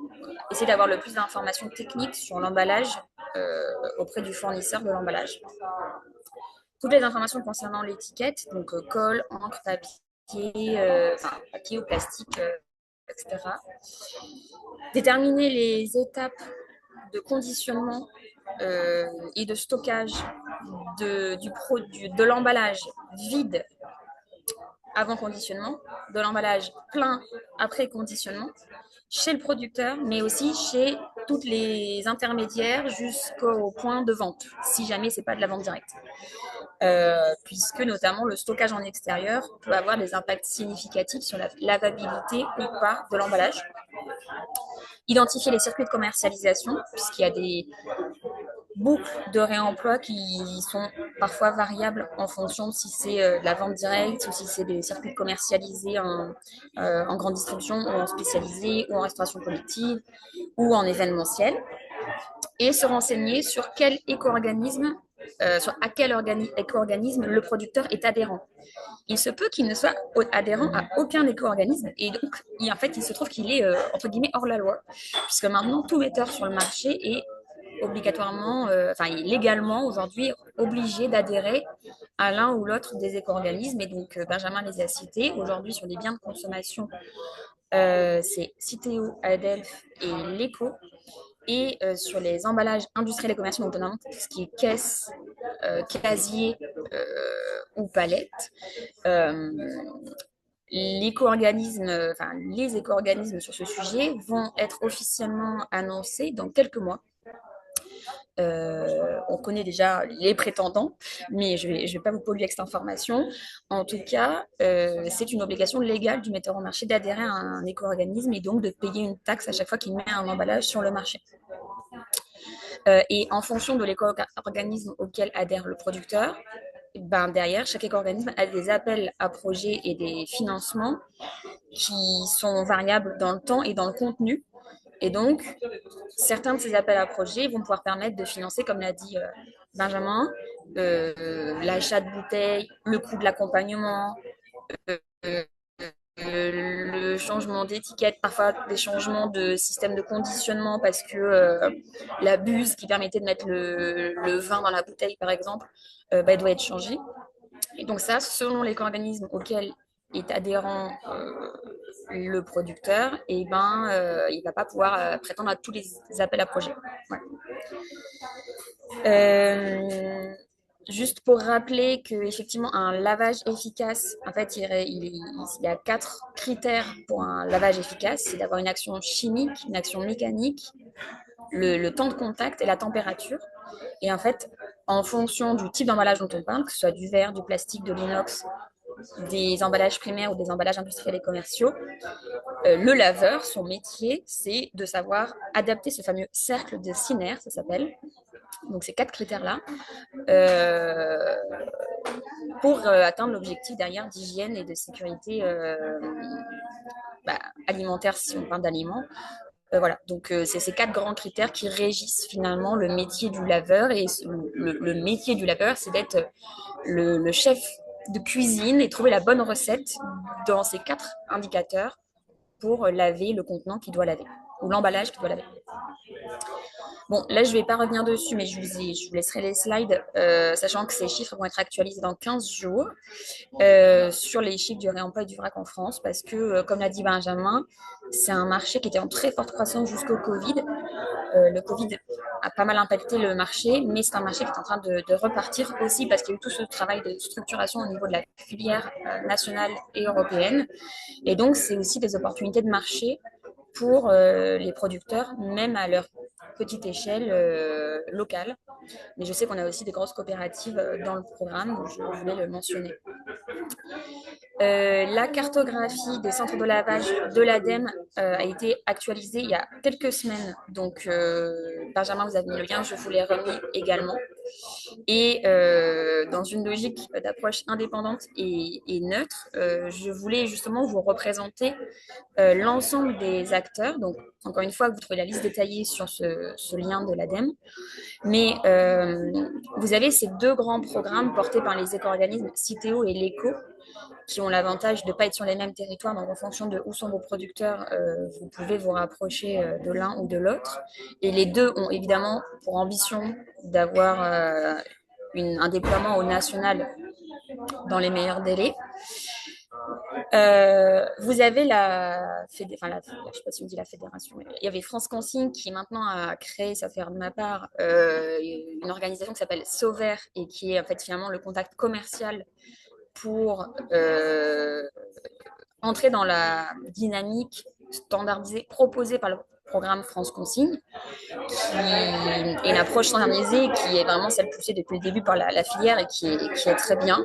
essayez d'avoir le plus d'informations techniques sur l'emballage auprès du fournisseur de l'emballage. Toutes les informations concernant l'étiquette, donc colle, encre, papier ou plastique, etc. Déterminer les étapes de conditionnement et de stockage de l'emballage vide avant conditionnement, de l'emballage plein après conditionnement, chez le producteur, mais aussi chez toutes les intermédiaires jusqu'au point de vente, si jamais ce n'est pas de la vente directe. Puisque notamment le stockage en extérieur peut avoir des impacts significatifs sur la lavabilité ou pas de l'emballage. Identifier les circuits de commercialisation, puisqu'il y a des boucles de réemploi qui sont parfois variables en fonction de si c'est de la vente directe ou si c'est des circuits commercialisés en grande distribution ou en spécialisé ou en restauration collective ou en événementiel. Et se renseigner sur quel éco-organisme à quel éco-organisme le producteur est adhérent. Il se peut qu'il ne soit adhérent à aucun éco-organisme et donc en fait il se trouve qu'il est entre guillemets hors la loi, puisque maintenant tout metteur sur le marché est obligatoirement, légalement aujourd'hui obligé d'adhérer à l'un ou l'autre des éco-organismes. Et donc Benjamin les a cités aujourd'hui sur les biens de consommation, c'est Citeo, Adelph et l'Eco. Et sur les emballages industriels et commerciaux, donc notamment tout ce qui est caisse, casier ou palette, les éco-organismes sur ce sujet vont être officiellement annoncés dans quelques mois. On connaît déjà les prétendants, mais je vais pas vous polluer avec cette information. En tout cas, c'est une obligation légale du metteur en marché d'adhérer à un éco-organisme et donc de payer une taxe à chaque fois qu'il met un emballage sur le marché. Et en fonction de l'éco-organisme auquel adhère le producteur, derrière, chaque éco-organisme a des appels à projets et des financements qui sont variables dans le temps et dans le contenu. Et donc, certains de ces appels à projets vont pouvoir permettre de financer, comme l'a dit Benjamin, l'achat de bouteilles, le coût de l'accompagnement, le changement d'étiquette, parfois des changements de système de conditionnement parce que la buse qui permettait de mettre le vin dans la bouteille, par exemple, doit être changée. Et donc ça, selon l'éco-organisme auquel est adhérent le producteur, il ne va pas pouvoir prétendre à tous les appels à projets. Ouais. Juste pour rappeler qu'effectivement, un lavage efficace, en fait, il y a 4 critères pour un lavage efficace. C'est d'avoir une action chimique, une action mécanique, le temps de contact et la température. Et en fait, en fonction du type d'emballage dont on parle, que ce soit du verre, du plastique, de l'inox, des emballages primaires ou des emballages industriels et commerciaux, le laveur, son métier, c'est de savoir adapter ce fameux cercle de Siner, ça s'appelle. Donc ces 4 critères-là, pour atteindre l'objectif derrière d'hygiène et de sécurité alimentaire si on parle d'aliments. Voilà, donc c'est ces 4 grands critères qui régissent finalement le métier du laveur. Et le métier du laveur, c'est d'être le chef de cuisine et trouver la bonne recette dans ces 4 indicateurs pour laver le contenant qu'il doit laver, ou l'emballage qu'il doit laver. Bon, là, je ne vais pas revenir dessus, mais je vous laisserai les slides, sachant que ces chiffres vont être actualisés dans 15 jours sur les chiffres du réemploi et du vrac en France, parce que, comme l'a dit Benjamin, c'est un marché qui était en très forte croissance jusqu'au Covid. Le Covid a pas mal impacté le marché, mais c'est un marché qui est en train de repartir aussi parce qu'il y a eu tout ce travail de structuration au niveau de la filière nationale et européenne. Et donc, c'est aussi des opportunités de marché pour les producteurs, même à leur petite échelle locale. Mais je sais qu'on a aussi des grosses coopératives dans le programme, donc je voulais le mentionner. La cartographie des centres de lavage de l'ADEME a été actualisée il y a quelques semaines. Donc, Benjamin, vous avez mis le lien, je vous l'ai remis également. Et dans une logique d'approche indépendante et neutre, je voulais justement vous représenter l'ensemble des acteurs. Donc, encore une fois, vous trouvez la liste détaillée sur ce lien de l'ADEME. Mais vous avez ces 2 grands programmes portés par les éco-organismes Citeo et l'Eco qui ont l'avantage de ne pas être sur les mêmes territoires. Donc, en fonction de où sont vos producteurs, vous pouvez vous rapprocher de l'un ou de l'autre. Et les deux ont évidemment pour ambition d'avoir un déploiement au national dans les meilleurs délais. Vous avez je sais pas si on dit la fédération, mais il y avait France Consigne qui maintenant a créé, ça fait de ma part, une organisation qui s'appelle Sauver et qui est en fait finalement le contact commercial pour entrer dans la dynamique standardisée proposée par le programme France Consigne, qui est une approche standardisée qui est vraiment celle poussée depuis le début par la filière et qui est très bien.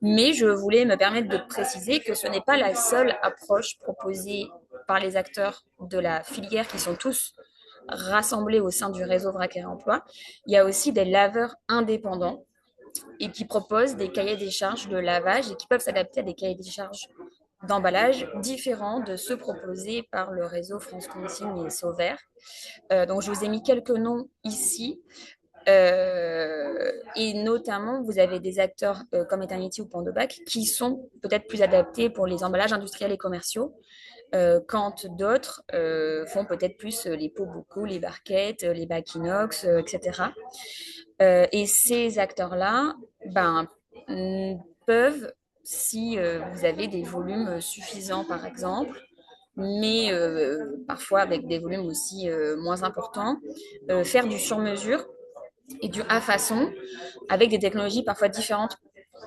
Mais je voulais me permettre de préciser que ce n'est pas la seule approche proposée par les acteurs de la filière qui sont tous rassemblés au sein du réseau Vrac et Réemploi. Il y a aussi des laveurs indépendants et qui proposent des cahiers des charges de lavage et qui peuvent s'adapter à des cahiers des charges d'emballage différents de ceux proposés par le réseau France Consigne et Sauver. Donc, je vous ai mis quelques noms ici. Et notamment, vous avez des acteurs comme Eternity ou Pandobac qui sont peut-être plus adaptés pour les emballages industriels et commerciaux, quand d'autres font peut-être plus les pots bocaux, les barquettes, les bacs inox, etc. Et ces acteurs-là peuvent, si vous avez des volumes suffisants, par exemple, mais parfois avec des volumes aussi moins importants, faire du sur-mesure et du à façon avec des technologies parfois différentes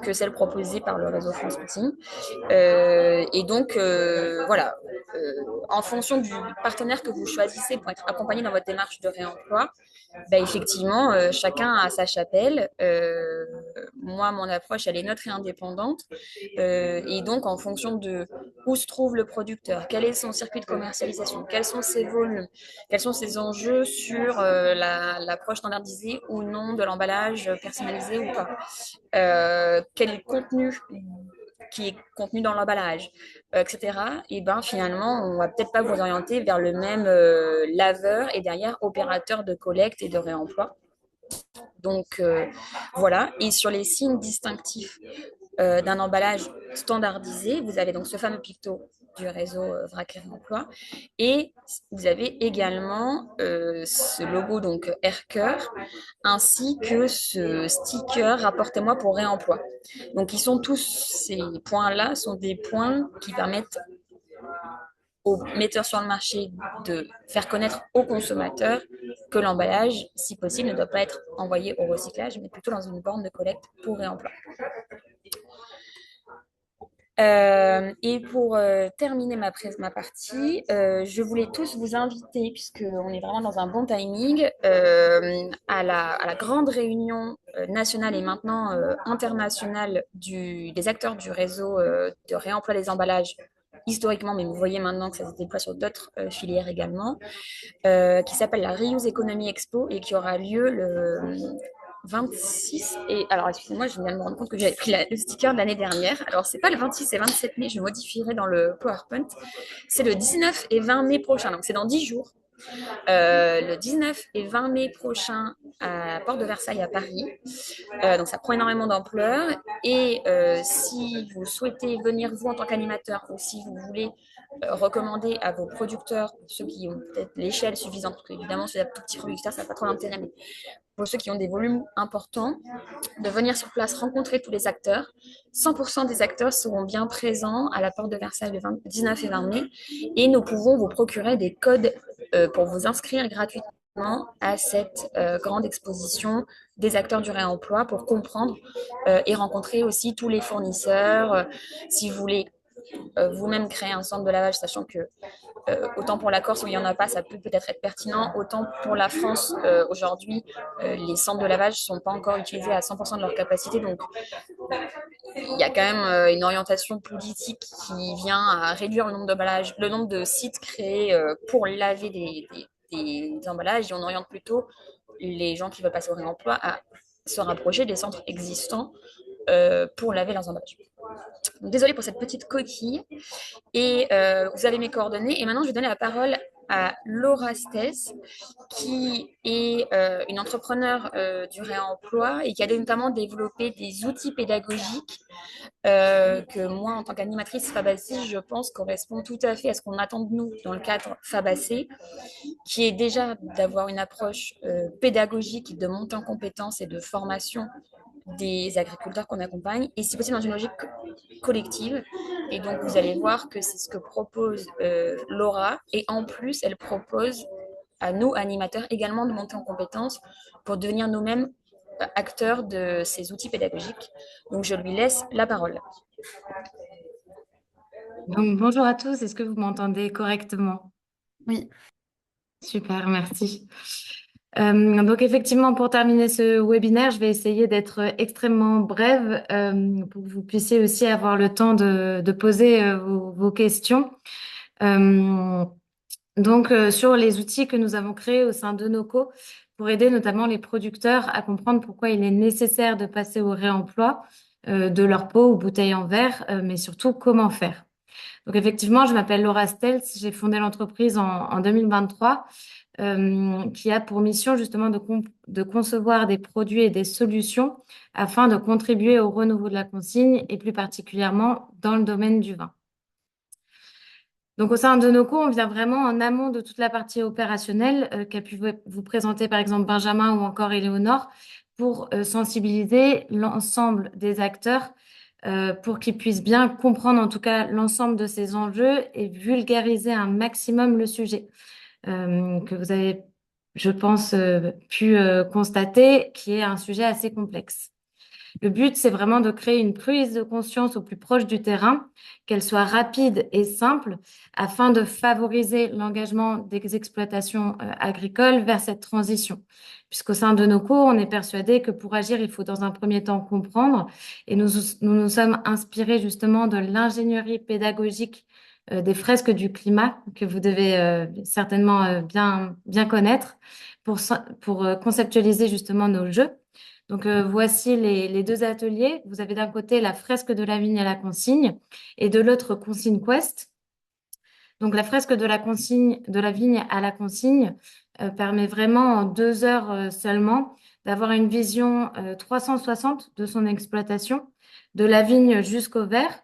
que celles proposées par le réseau France Consigne. Et donc, voilà, en fonction du partenaire que vous choisissez pour être accompagné dans votre démarche de réemploi, effectivement, chacun a sa chapelle. Moi, mon approche, elle est neutre et indépendante. Et donc, en fonction de où se trouve le producteur, quel est son circuit de commercialisation, quels sont ses volumes, quels sont ses enjeux sur l'approche standardisée ou non de l'emballage personnalisé ou pas, quel est le contenu qui est contenu dans l'emballage, etc. Et finalement, on va peut-être pas vous orienter vers le même laveur et derrière opérateur de collecte et de réemploi. Donc voilà. Et sur les signes distinctifs d'un emballage standardisé, vous avez donc ce fameux picto du réseau Vrac et Réemploi, et vous avez également ce logo donc AirCœur, ainsi que ce sticker Rapportez-moi pour réemploi. Donc ces points-là sont des points qui permettent aux metteurs sur le marché de faire connaître aux consommateurs que l'emballage, si possible, ne doit pas être envoyé au recyclage, mais plutôt dans une borne de collecte pour réemploi. Et pour terminer ma partie, je voulais tous vous inviter, puisqu'on est vraiment dans un bon timing, à la grande réunion nationale et maintenant internationale des acteurs du réseau de réemploi des emballages historiquement, mais vous voyez maintenant que ça se déploie sur d'autres filières également, qui s'appelle la Reuse Economy Expo et qui aura lieu le 26 et alors excusez-moi, je viens de me rendre compte que j'avais pris le sticker de l'année dernière. Alors c'est pas le 26 et 27 mai, je modifierai dans le PowerPoint. C'est le 19 et 20 mai prochain, donc c'est dans 10 jours. Le 19 et 20 mai prochain à la Porte de Versailles à Paris. Donc ça prend énormément d'ampleur et si vous souhaitez venir vous en tant qu'animateur ou si vous voulez recommander à vos producteurs, ceux qui ont peut-être l'échelle suffisante, parce qu'évidemment c'est un tout petit producteur, ça n'a pas trop d'intérêt, mais pour ceux qui ont des volumes importants, de venir sur place rencontrer tous les acteurs. 100% des acteurs seront bien présents à la Porte de Versailles le 19 et 20 mai et nous pouvons vous procurer des codes pour vous inscrire gratuitement à cette grande exposition des acteurs du réemploi pour comprendre et rencontrer aussi tous les fournisseurs. Si vous voulez vous-même créer un centre de lavage, sachant que autant pour la Corse où il n'y en a pas, ça peut peut-être être pertinent, autant pour la France, aujourd'hui, les centres de lavage ne sont pas encore utilisés à 100% de leur capacité, donc il y a quand même une orientation politique qui vient à réduire le nombre de sites créés pour laver des emballages, et on oriente plutôt les gens qui veulent passer au réemploi à se rapprocher des centres existants pour laver leurs emballages. Donc, désolée pour cette petite coquille. Et vous avez mes coordonnées. Et maintenant, je vais donner la parole à Laura Stess, qui est une entrepreneure du réemploi et qui a notamment développé des outils pédagogiques que moi, en tant qu'animatrice Fabacy, je pense correspond tout à fait à ce qu'on attend de nous dans le cadre Fabacy, qui est déjà d'avoir une approche pédagogique de montée en compétences et de formation des agriculteurs qu'on accompagne, et si possible dans une logique collective. Et donc, vous allez voir que c'est ce que propose Laura, et en plus, elle propose à nous, animateurs, également de monter en compétences pour devenir nous-mêmes acteurs de ces outils pédagogiques. Donc, je lui laisse la parole. Donc, bonjour à tous, est-ce que vous m'entendez correctement? Oui. Super, merci. Donc effectivement, pour terminer ce webinaire, je vais essayer d'être extrêmement brève pour que vous puissiez aussi avoir le temps de poser vos questions. Sur les outils que nous avons créés au sein de Noco pour aider notamment les producteurs à comprendre pourquoi il est nécessaire de passer au réemploi de leurs pots ou bouteilles en verre, mais surtout comment faire. Donc effectivement, je m'appelle Laura Stelz, j'ai fondé l'entreprise en 2023 qui a pour mission justement de concevoir des produits et des solutions afin de contribuer au renouveau de la consigne et plus particulièrement dans le domaine du vin. Donc au sein de Noco, on vient vraiment en amont de toute la partie opérationnelle qu'a pu vous présenter par exemple Benjamin ou encore Éléonore pour sensibiliser l'ensemble des acteurs pour qu'ils puissent bien comprendre en tout cas l'ensemble de ces enjeux et vulgariser un maximum le sujet que vous avez, je pense, pu constater, qui est un sujet assez complexe. Le but, c'est vraiment de créer une prise de conscience au plus proche du terrain, qu'elle soit rapide et simple, afin de favoriser l'engagement des exploitations agricoles vers cette transition. Puisqu'au sein de nos cours, on est persuadé que pour agir, il faut dans un premier temps comprendre. Et nous sommes inspirés justement de l'ingénierie pédagogique des fresques du climat, que vous devez certainement bien connaître, pour conceptualiser justement nos jeux. Donc, voici les deux ateliers. Vous avez d'un côté la fresque de la vigne à la consigne et de l'autre Consigne Quest. Donc, la fresque de la vigne à la consigne permet vraiment en 2 heures seulement d'avoir une vision 360 de son exploitation, de la vigne jusqu'au verre,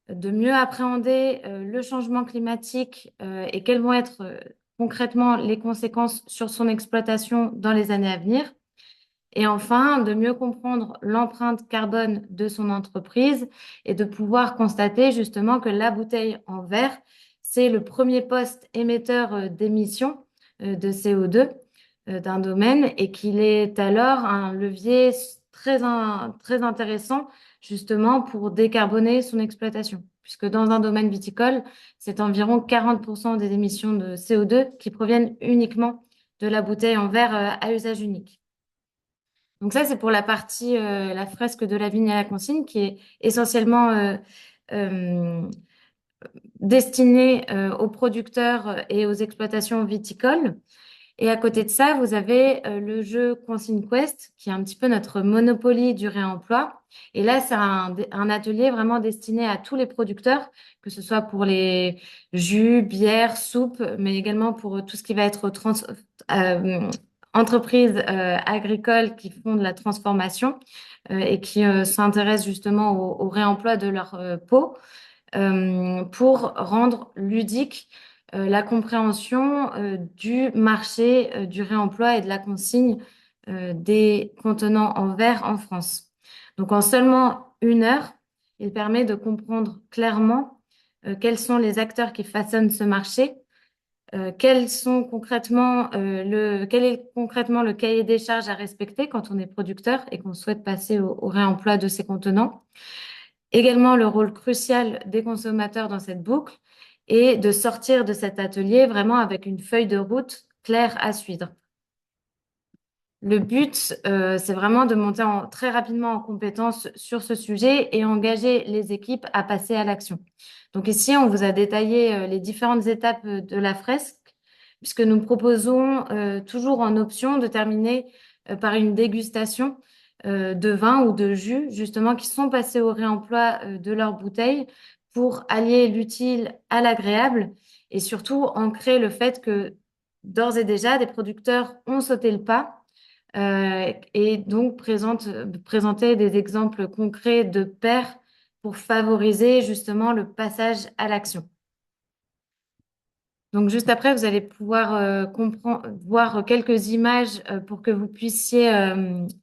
de mieux appréhender le changement climatique et quelles vont être concrètement les conséquences sur son exploitation dans les années à venir. Et enfin, de mieux comprendre l'empreinte carbone de son entreprise et de pouvoir constater justement que la bouteille en verre, c'est le premier poste émetteur d'émissions de CO2 d'un domaine et qu'il est alors un levier très intéressant justement pour décarboner son exploitation. Puisque dans un domaine viticole, c'est environ 40% des émissions de CO2 qui proviennent uniquement de la bouteille en verre à usage unique. Donc ça, c'est pour la partie, la fresque de la vigne à la consigne, qui est essentiellement euh, destinée aux producteurs et aux exploitations viticoles. Et à côté de ça, vous avez le jeu Consigne Quest, qui est un petit peu notre Monopoly du réemploi. Et là, c'est un atelier vraiment destiné à tous les producteurs, que ce soit pour les jus, bières, soupes, mais également pour tout ce qui va être entreprises agricoles qui font de la transformation et qui s'intéressent justement au réemploi de leur peau pour rendre ludique la compréhension du marché du réemploi et de la consigne des contenants en verre en France. Donc, en seulement 1 heure, il permet de comprendre clairement quels sont les acteurs qui façonnent ce marché, quel est concrètement le cahier des charges à respecter quand on est producteur et qu'on souhaite passer au réemploi de ces contenants. Également le rôle crucial des consommateurs dans cette boucle et de sortir de cet atelier vraiment avec une feuille de route claire à suivre. Le but, c'est vraiment de monter très rapidement en compétence sur ce sujet et engager les équipes à passer à l'action. Donc ici, on vous a détaillé les différentes étapes de la fresque, puisque nous proposons toujours en option de terminer par une dégustation de vin ou de jus, justement, qui sont passés au réemploi de leurs bouteilles pour allier l'utile à l'agréable et surtout ancrer le fait que d'ores et déjà, des producteurs ont sauté le pas et donc présenter des exemples concrets de pairs pour favoriser justement le passage à l'action. Donc, juste après, vous allez pouvoir voir quelques images pour que vous puissiez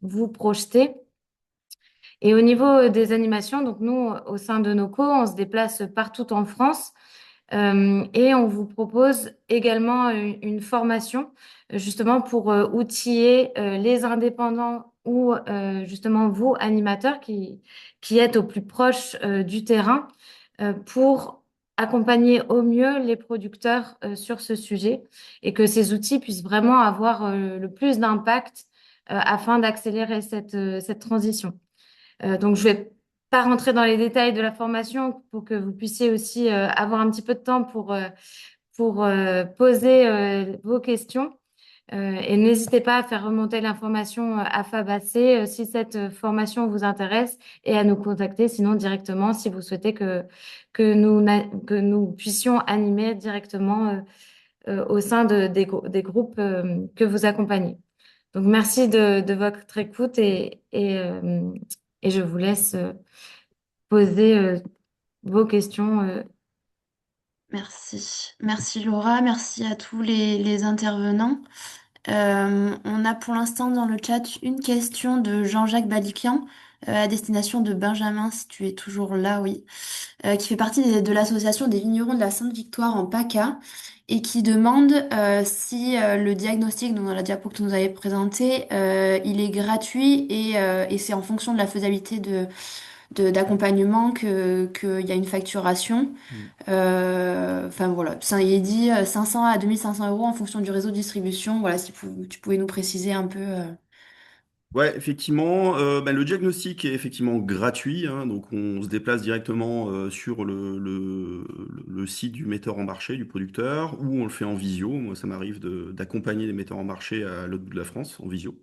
vous projeter. Et au niveau des animations, donc nous, au sein de NOCO, on se déplace partout en France et on vous propose également une formation justement pour outiller les indépendants ou justement vous, animateurs, qui êtes au plus proche du terrain pour accompagner au mieux les producteurs sur ce sujet et que ces outils puissent vraiment avoir le plus d'impact afin d'accélérer cette transition. Donc, je vais pas rentrer dans les détails de la formation pour que vous puissiez aussi avoir un petit peu de temps pour poser vos questions. Et n'hésitez pas à faire remonter l'information à Fabacé si cette formation vous intéresse et à nous contacter sinon directement si vous souhaitez que nous puissions animer directement au sein des groupes que vous accompagnez. Donc, merci de votre écoute et je vous laisse poser vos questions. Merci. Merci Laura, merci à tous les intervenants. On a pour l'instant dans le chat une question de Jean-Jacques Baliquian à destination de Benjamin, si tu es toujours là, oui, qui fait partie de l'association des vignerons de la Sainte-Victoire en PACA et qui demande si le diagnostic, donc dans la diapo que tu nous avais présenté, il est gratuit et c'est en fonction de la faisabilité d'accompagnement qu'il y a une facturation. Mm. Enfin voilà, ça il est dit 500 à 2500 euros en fonction du réseau de distribution. Voilà, si tu pouvais nous préciser un peu. Ouais, effectivement, le diagnostic est effectivement gratuit, hein, donc on se déplace directement sur le site du metteur en marché, du producteur, ou on le fait en visio. Moi, ça m'arrive d'accompagner les metteurs en marché à l'autre bout de la France en visio.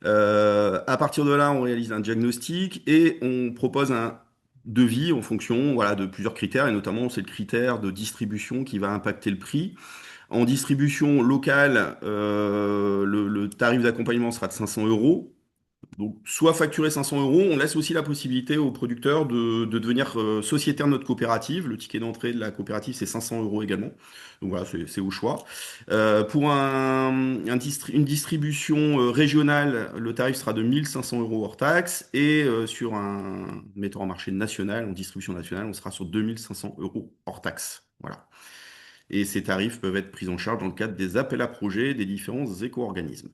À partir de là, on réalise un diagnostic et on propose un devis en fonction, voilà, de plusieurs critères, et notamment c'est le critère de distribution qui va impacter le prix. En distribution locale, le tarif d'accompagnement sera de 500 euros. Donc, soit facturer 500 euros, on laisse aussi la possibilité aux producteurs de devenir sociétaire de notre coopérative. Le ticket d'entrée de la coopérative, c'est 500 euros également. Donc voilà, c'est au choix. Pour une distribution régionale, le tarif sera de 1500 euros hors taxe. Et sur un metteur en marché national, en distribution nationale, on sera sur 2500 euros hors taxe. Voilà. Et ces tarifs peuvent être pris en charge dans le cadre des appels à projets des différents éco-organismes.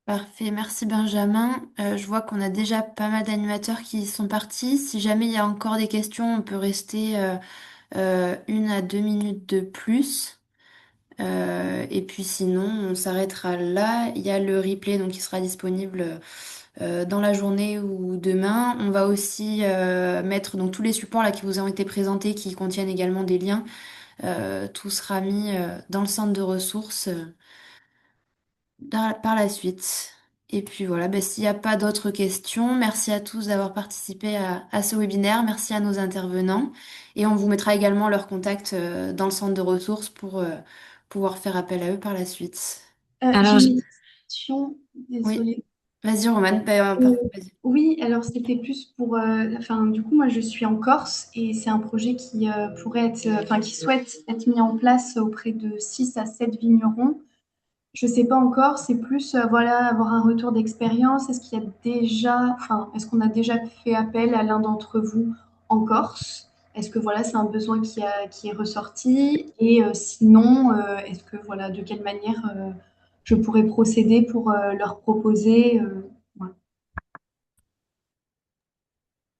Parfait, merci Benjamin. Je vois qu'on a déjà pas mal d'animateurs qui sont partis. Si jamais il y a encore des questions, on peut rester 1 à 2 minutes de plus. Et puis sinon, on s'arrêtera là. Il y a le replay donc qui sera disponible dans la journée ou demain. On va aussi mettre donc tous les supports là qui vous ont été présentés, qui contiennent également des liens. Tout sera mis dans le centre de ressources par la suite. Et puis voilà, ben, s'il n'y a pas d'autres questions, merci à tous d'avoir participé à ce webinaire. Merci à nos intervenants. Et on vous mettra également leur contact dans le centre de ressources pour pouvoir faire appel à eux par la suite. Alors, J'ai une question, Oui, désolée. vas-y Romane, ben, vas-y. Oui, alors c'était plus pour, enfin, du coup, moi je suis en Corse et c'est un projet qui pourrait être, enfin, qui souhaite être mis en place auprès de 6 à 7 vignerons. Je sais pas encore, c'est plus, voilà, avoir un retour d'expérience. Est-ce qu'il y a déjà, enfin, est-ce qu'on a déjà fait appel à l'un d'entre vous en Corse? Est-ce que voilà, c'est un besoin qui est ressorti? Et sinon, est-ce que voilà, de quelle manière je pourrais procéder pour leur proposer, voilà.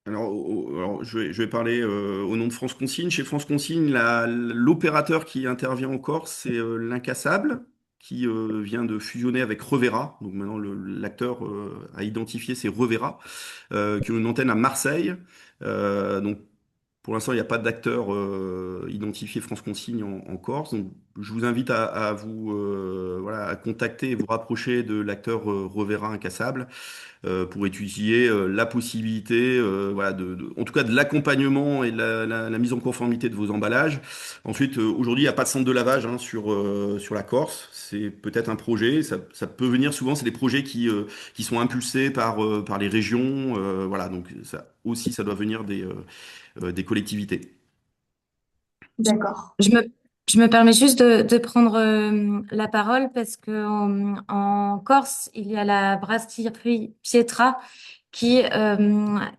Alors, je vais parler au nom de France Consigne. Chez France Consigne, l'opérateur qui intervient en Corse, c'est l'Incassable, qui vient de fusionner avec Revera. Donc maintenant, l'acteur a identifié, c'est Revera, qui a une antenne à Marseille. Donc Pour l'instant, il n'y a pas d'acteur identifié France Consigne en Corse. Donc, je vous invite à vous voilà, à contacter et vous rapprocher de l'acteur Revera Incassable pour étudier la possibilité, voilà, en tout cas de l'accompagnement et de la mise en conformité de vos emballages. Ensuite, aujourd'hui, il n'y a pas de centre de lavage hein, sur la Corse. C'est peut-être un projet. Ça peut venir souvent. C'est des projets qui sont impulsés par les régions. Voilà, donc ça aussi, ça doit venir des collectivités. D'accord. Je me permets juste de prendre la parole parce que en Corse, il y a la brasserie Pietra qui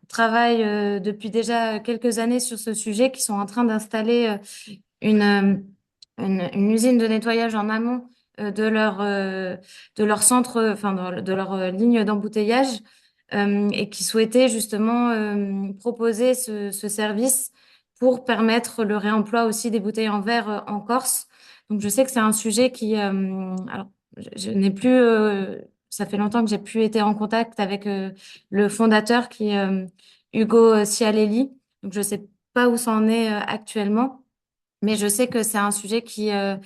travaille depuis déjà quelques années sur ce sujet, qui sont en train d'installer une, euh, une usine de nettoyage en amont de leur centre, enfin de leur ligne d'embouteillage, et qui souhaitait justement proposer ce service pour permettre le réemploi aussi des bouteilles en verre en Corse. Donc je sais que c'est un sujet qui, alors je n'ai plus, ça fait longtemps que j'ai plus été en contact avec le fondateur qui est Hugo Cialelli. Donc je sais pas où ça en est actuellement. Mais je sais que c'est un sujet qui a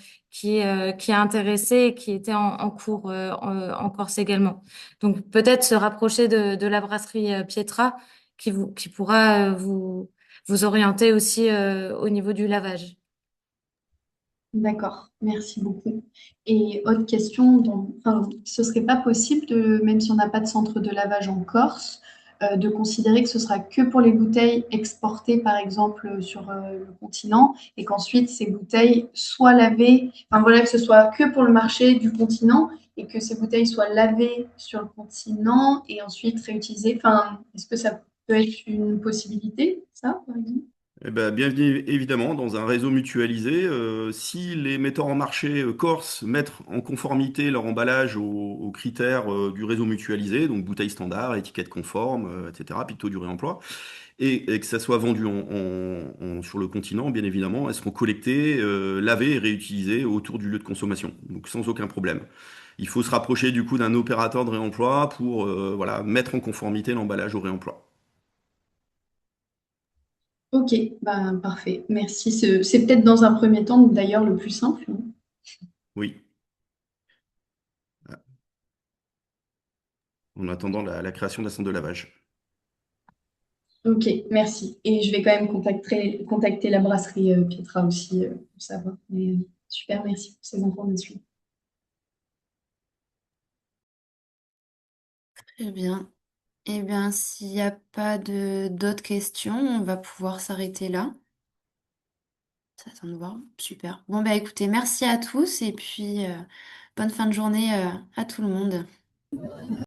intéressé et qui était en cours en Corse également. Donc peut-être se rapprocher de la brasserie Pietra qui pourra vous orienter aussi au niveau du lavage. D'accord, merci beaucoup. Et autre question, enfin, ce serait pas possible de, même si on n'a pas de centre de lavage en Corse, de considérer que ce sera que pour les bouteilles exportées, par exemple, sur le continent, et qu'ensuite ces bouteilles soient lavées, enfin voilà, que ce soit que pour le marché du continent, et que ces bouteilles soient lavées sur le continent et ensuite réutilisées. Enfin, est-ce que ça peut être une possibilité, ça, par exemple? Eh ben, bienvenue évidemment dans un réseau mutualisé. Si les metteurs en marché corse mettent en conformité leur emballage aux critères du réseau mutualisé, donc bouteille standard, étiquette conforme, etc., puis taux du réemploi, et que ça soit vendu sur le continent, bien évidemment, elles seront collectées, lavées et réutilisées autour du lieu de consommation, donc sans aucun problème. Il faut se rapprocher du coup d'un opérateur de réemploi pour voilà, mettre en conformité l'emballage au réemploi. Ok, ben, parfait, merci. C'est peut-être dans un premier temps, d'ailleurs, le plus simple, hein. Oui, en attendant la création d'un centre de lavage. Ok, merci. Et je vais quand même contacter la brasserie Pietra aussi pour savoir. Mais, super, merci pour ces informations. Très bien. Eh bien, s'il n'y a pas de d'autres questions, on va pouvoir s'arrêter là. Ça attend de voir. Super. Bon, bah écoutez, merci à tous et puis bonne fin de journée à tout le monde.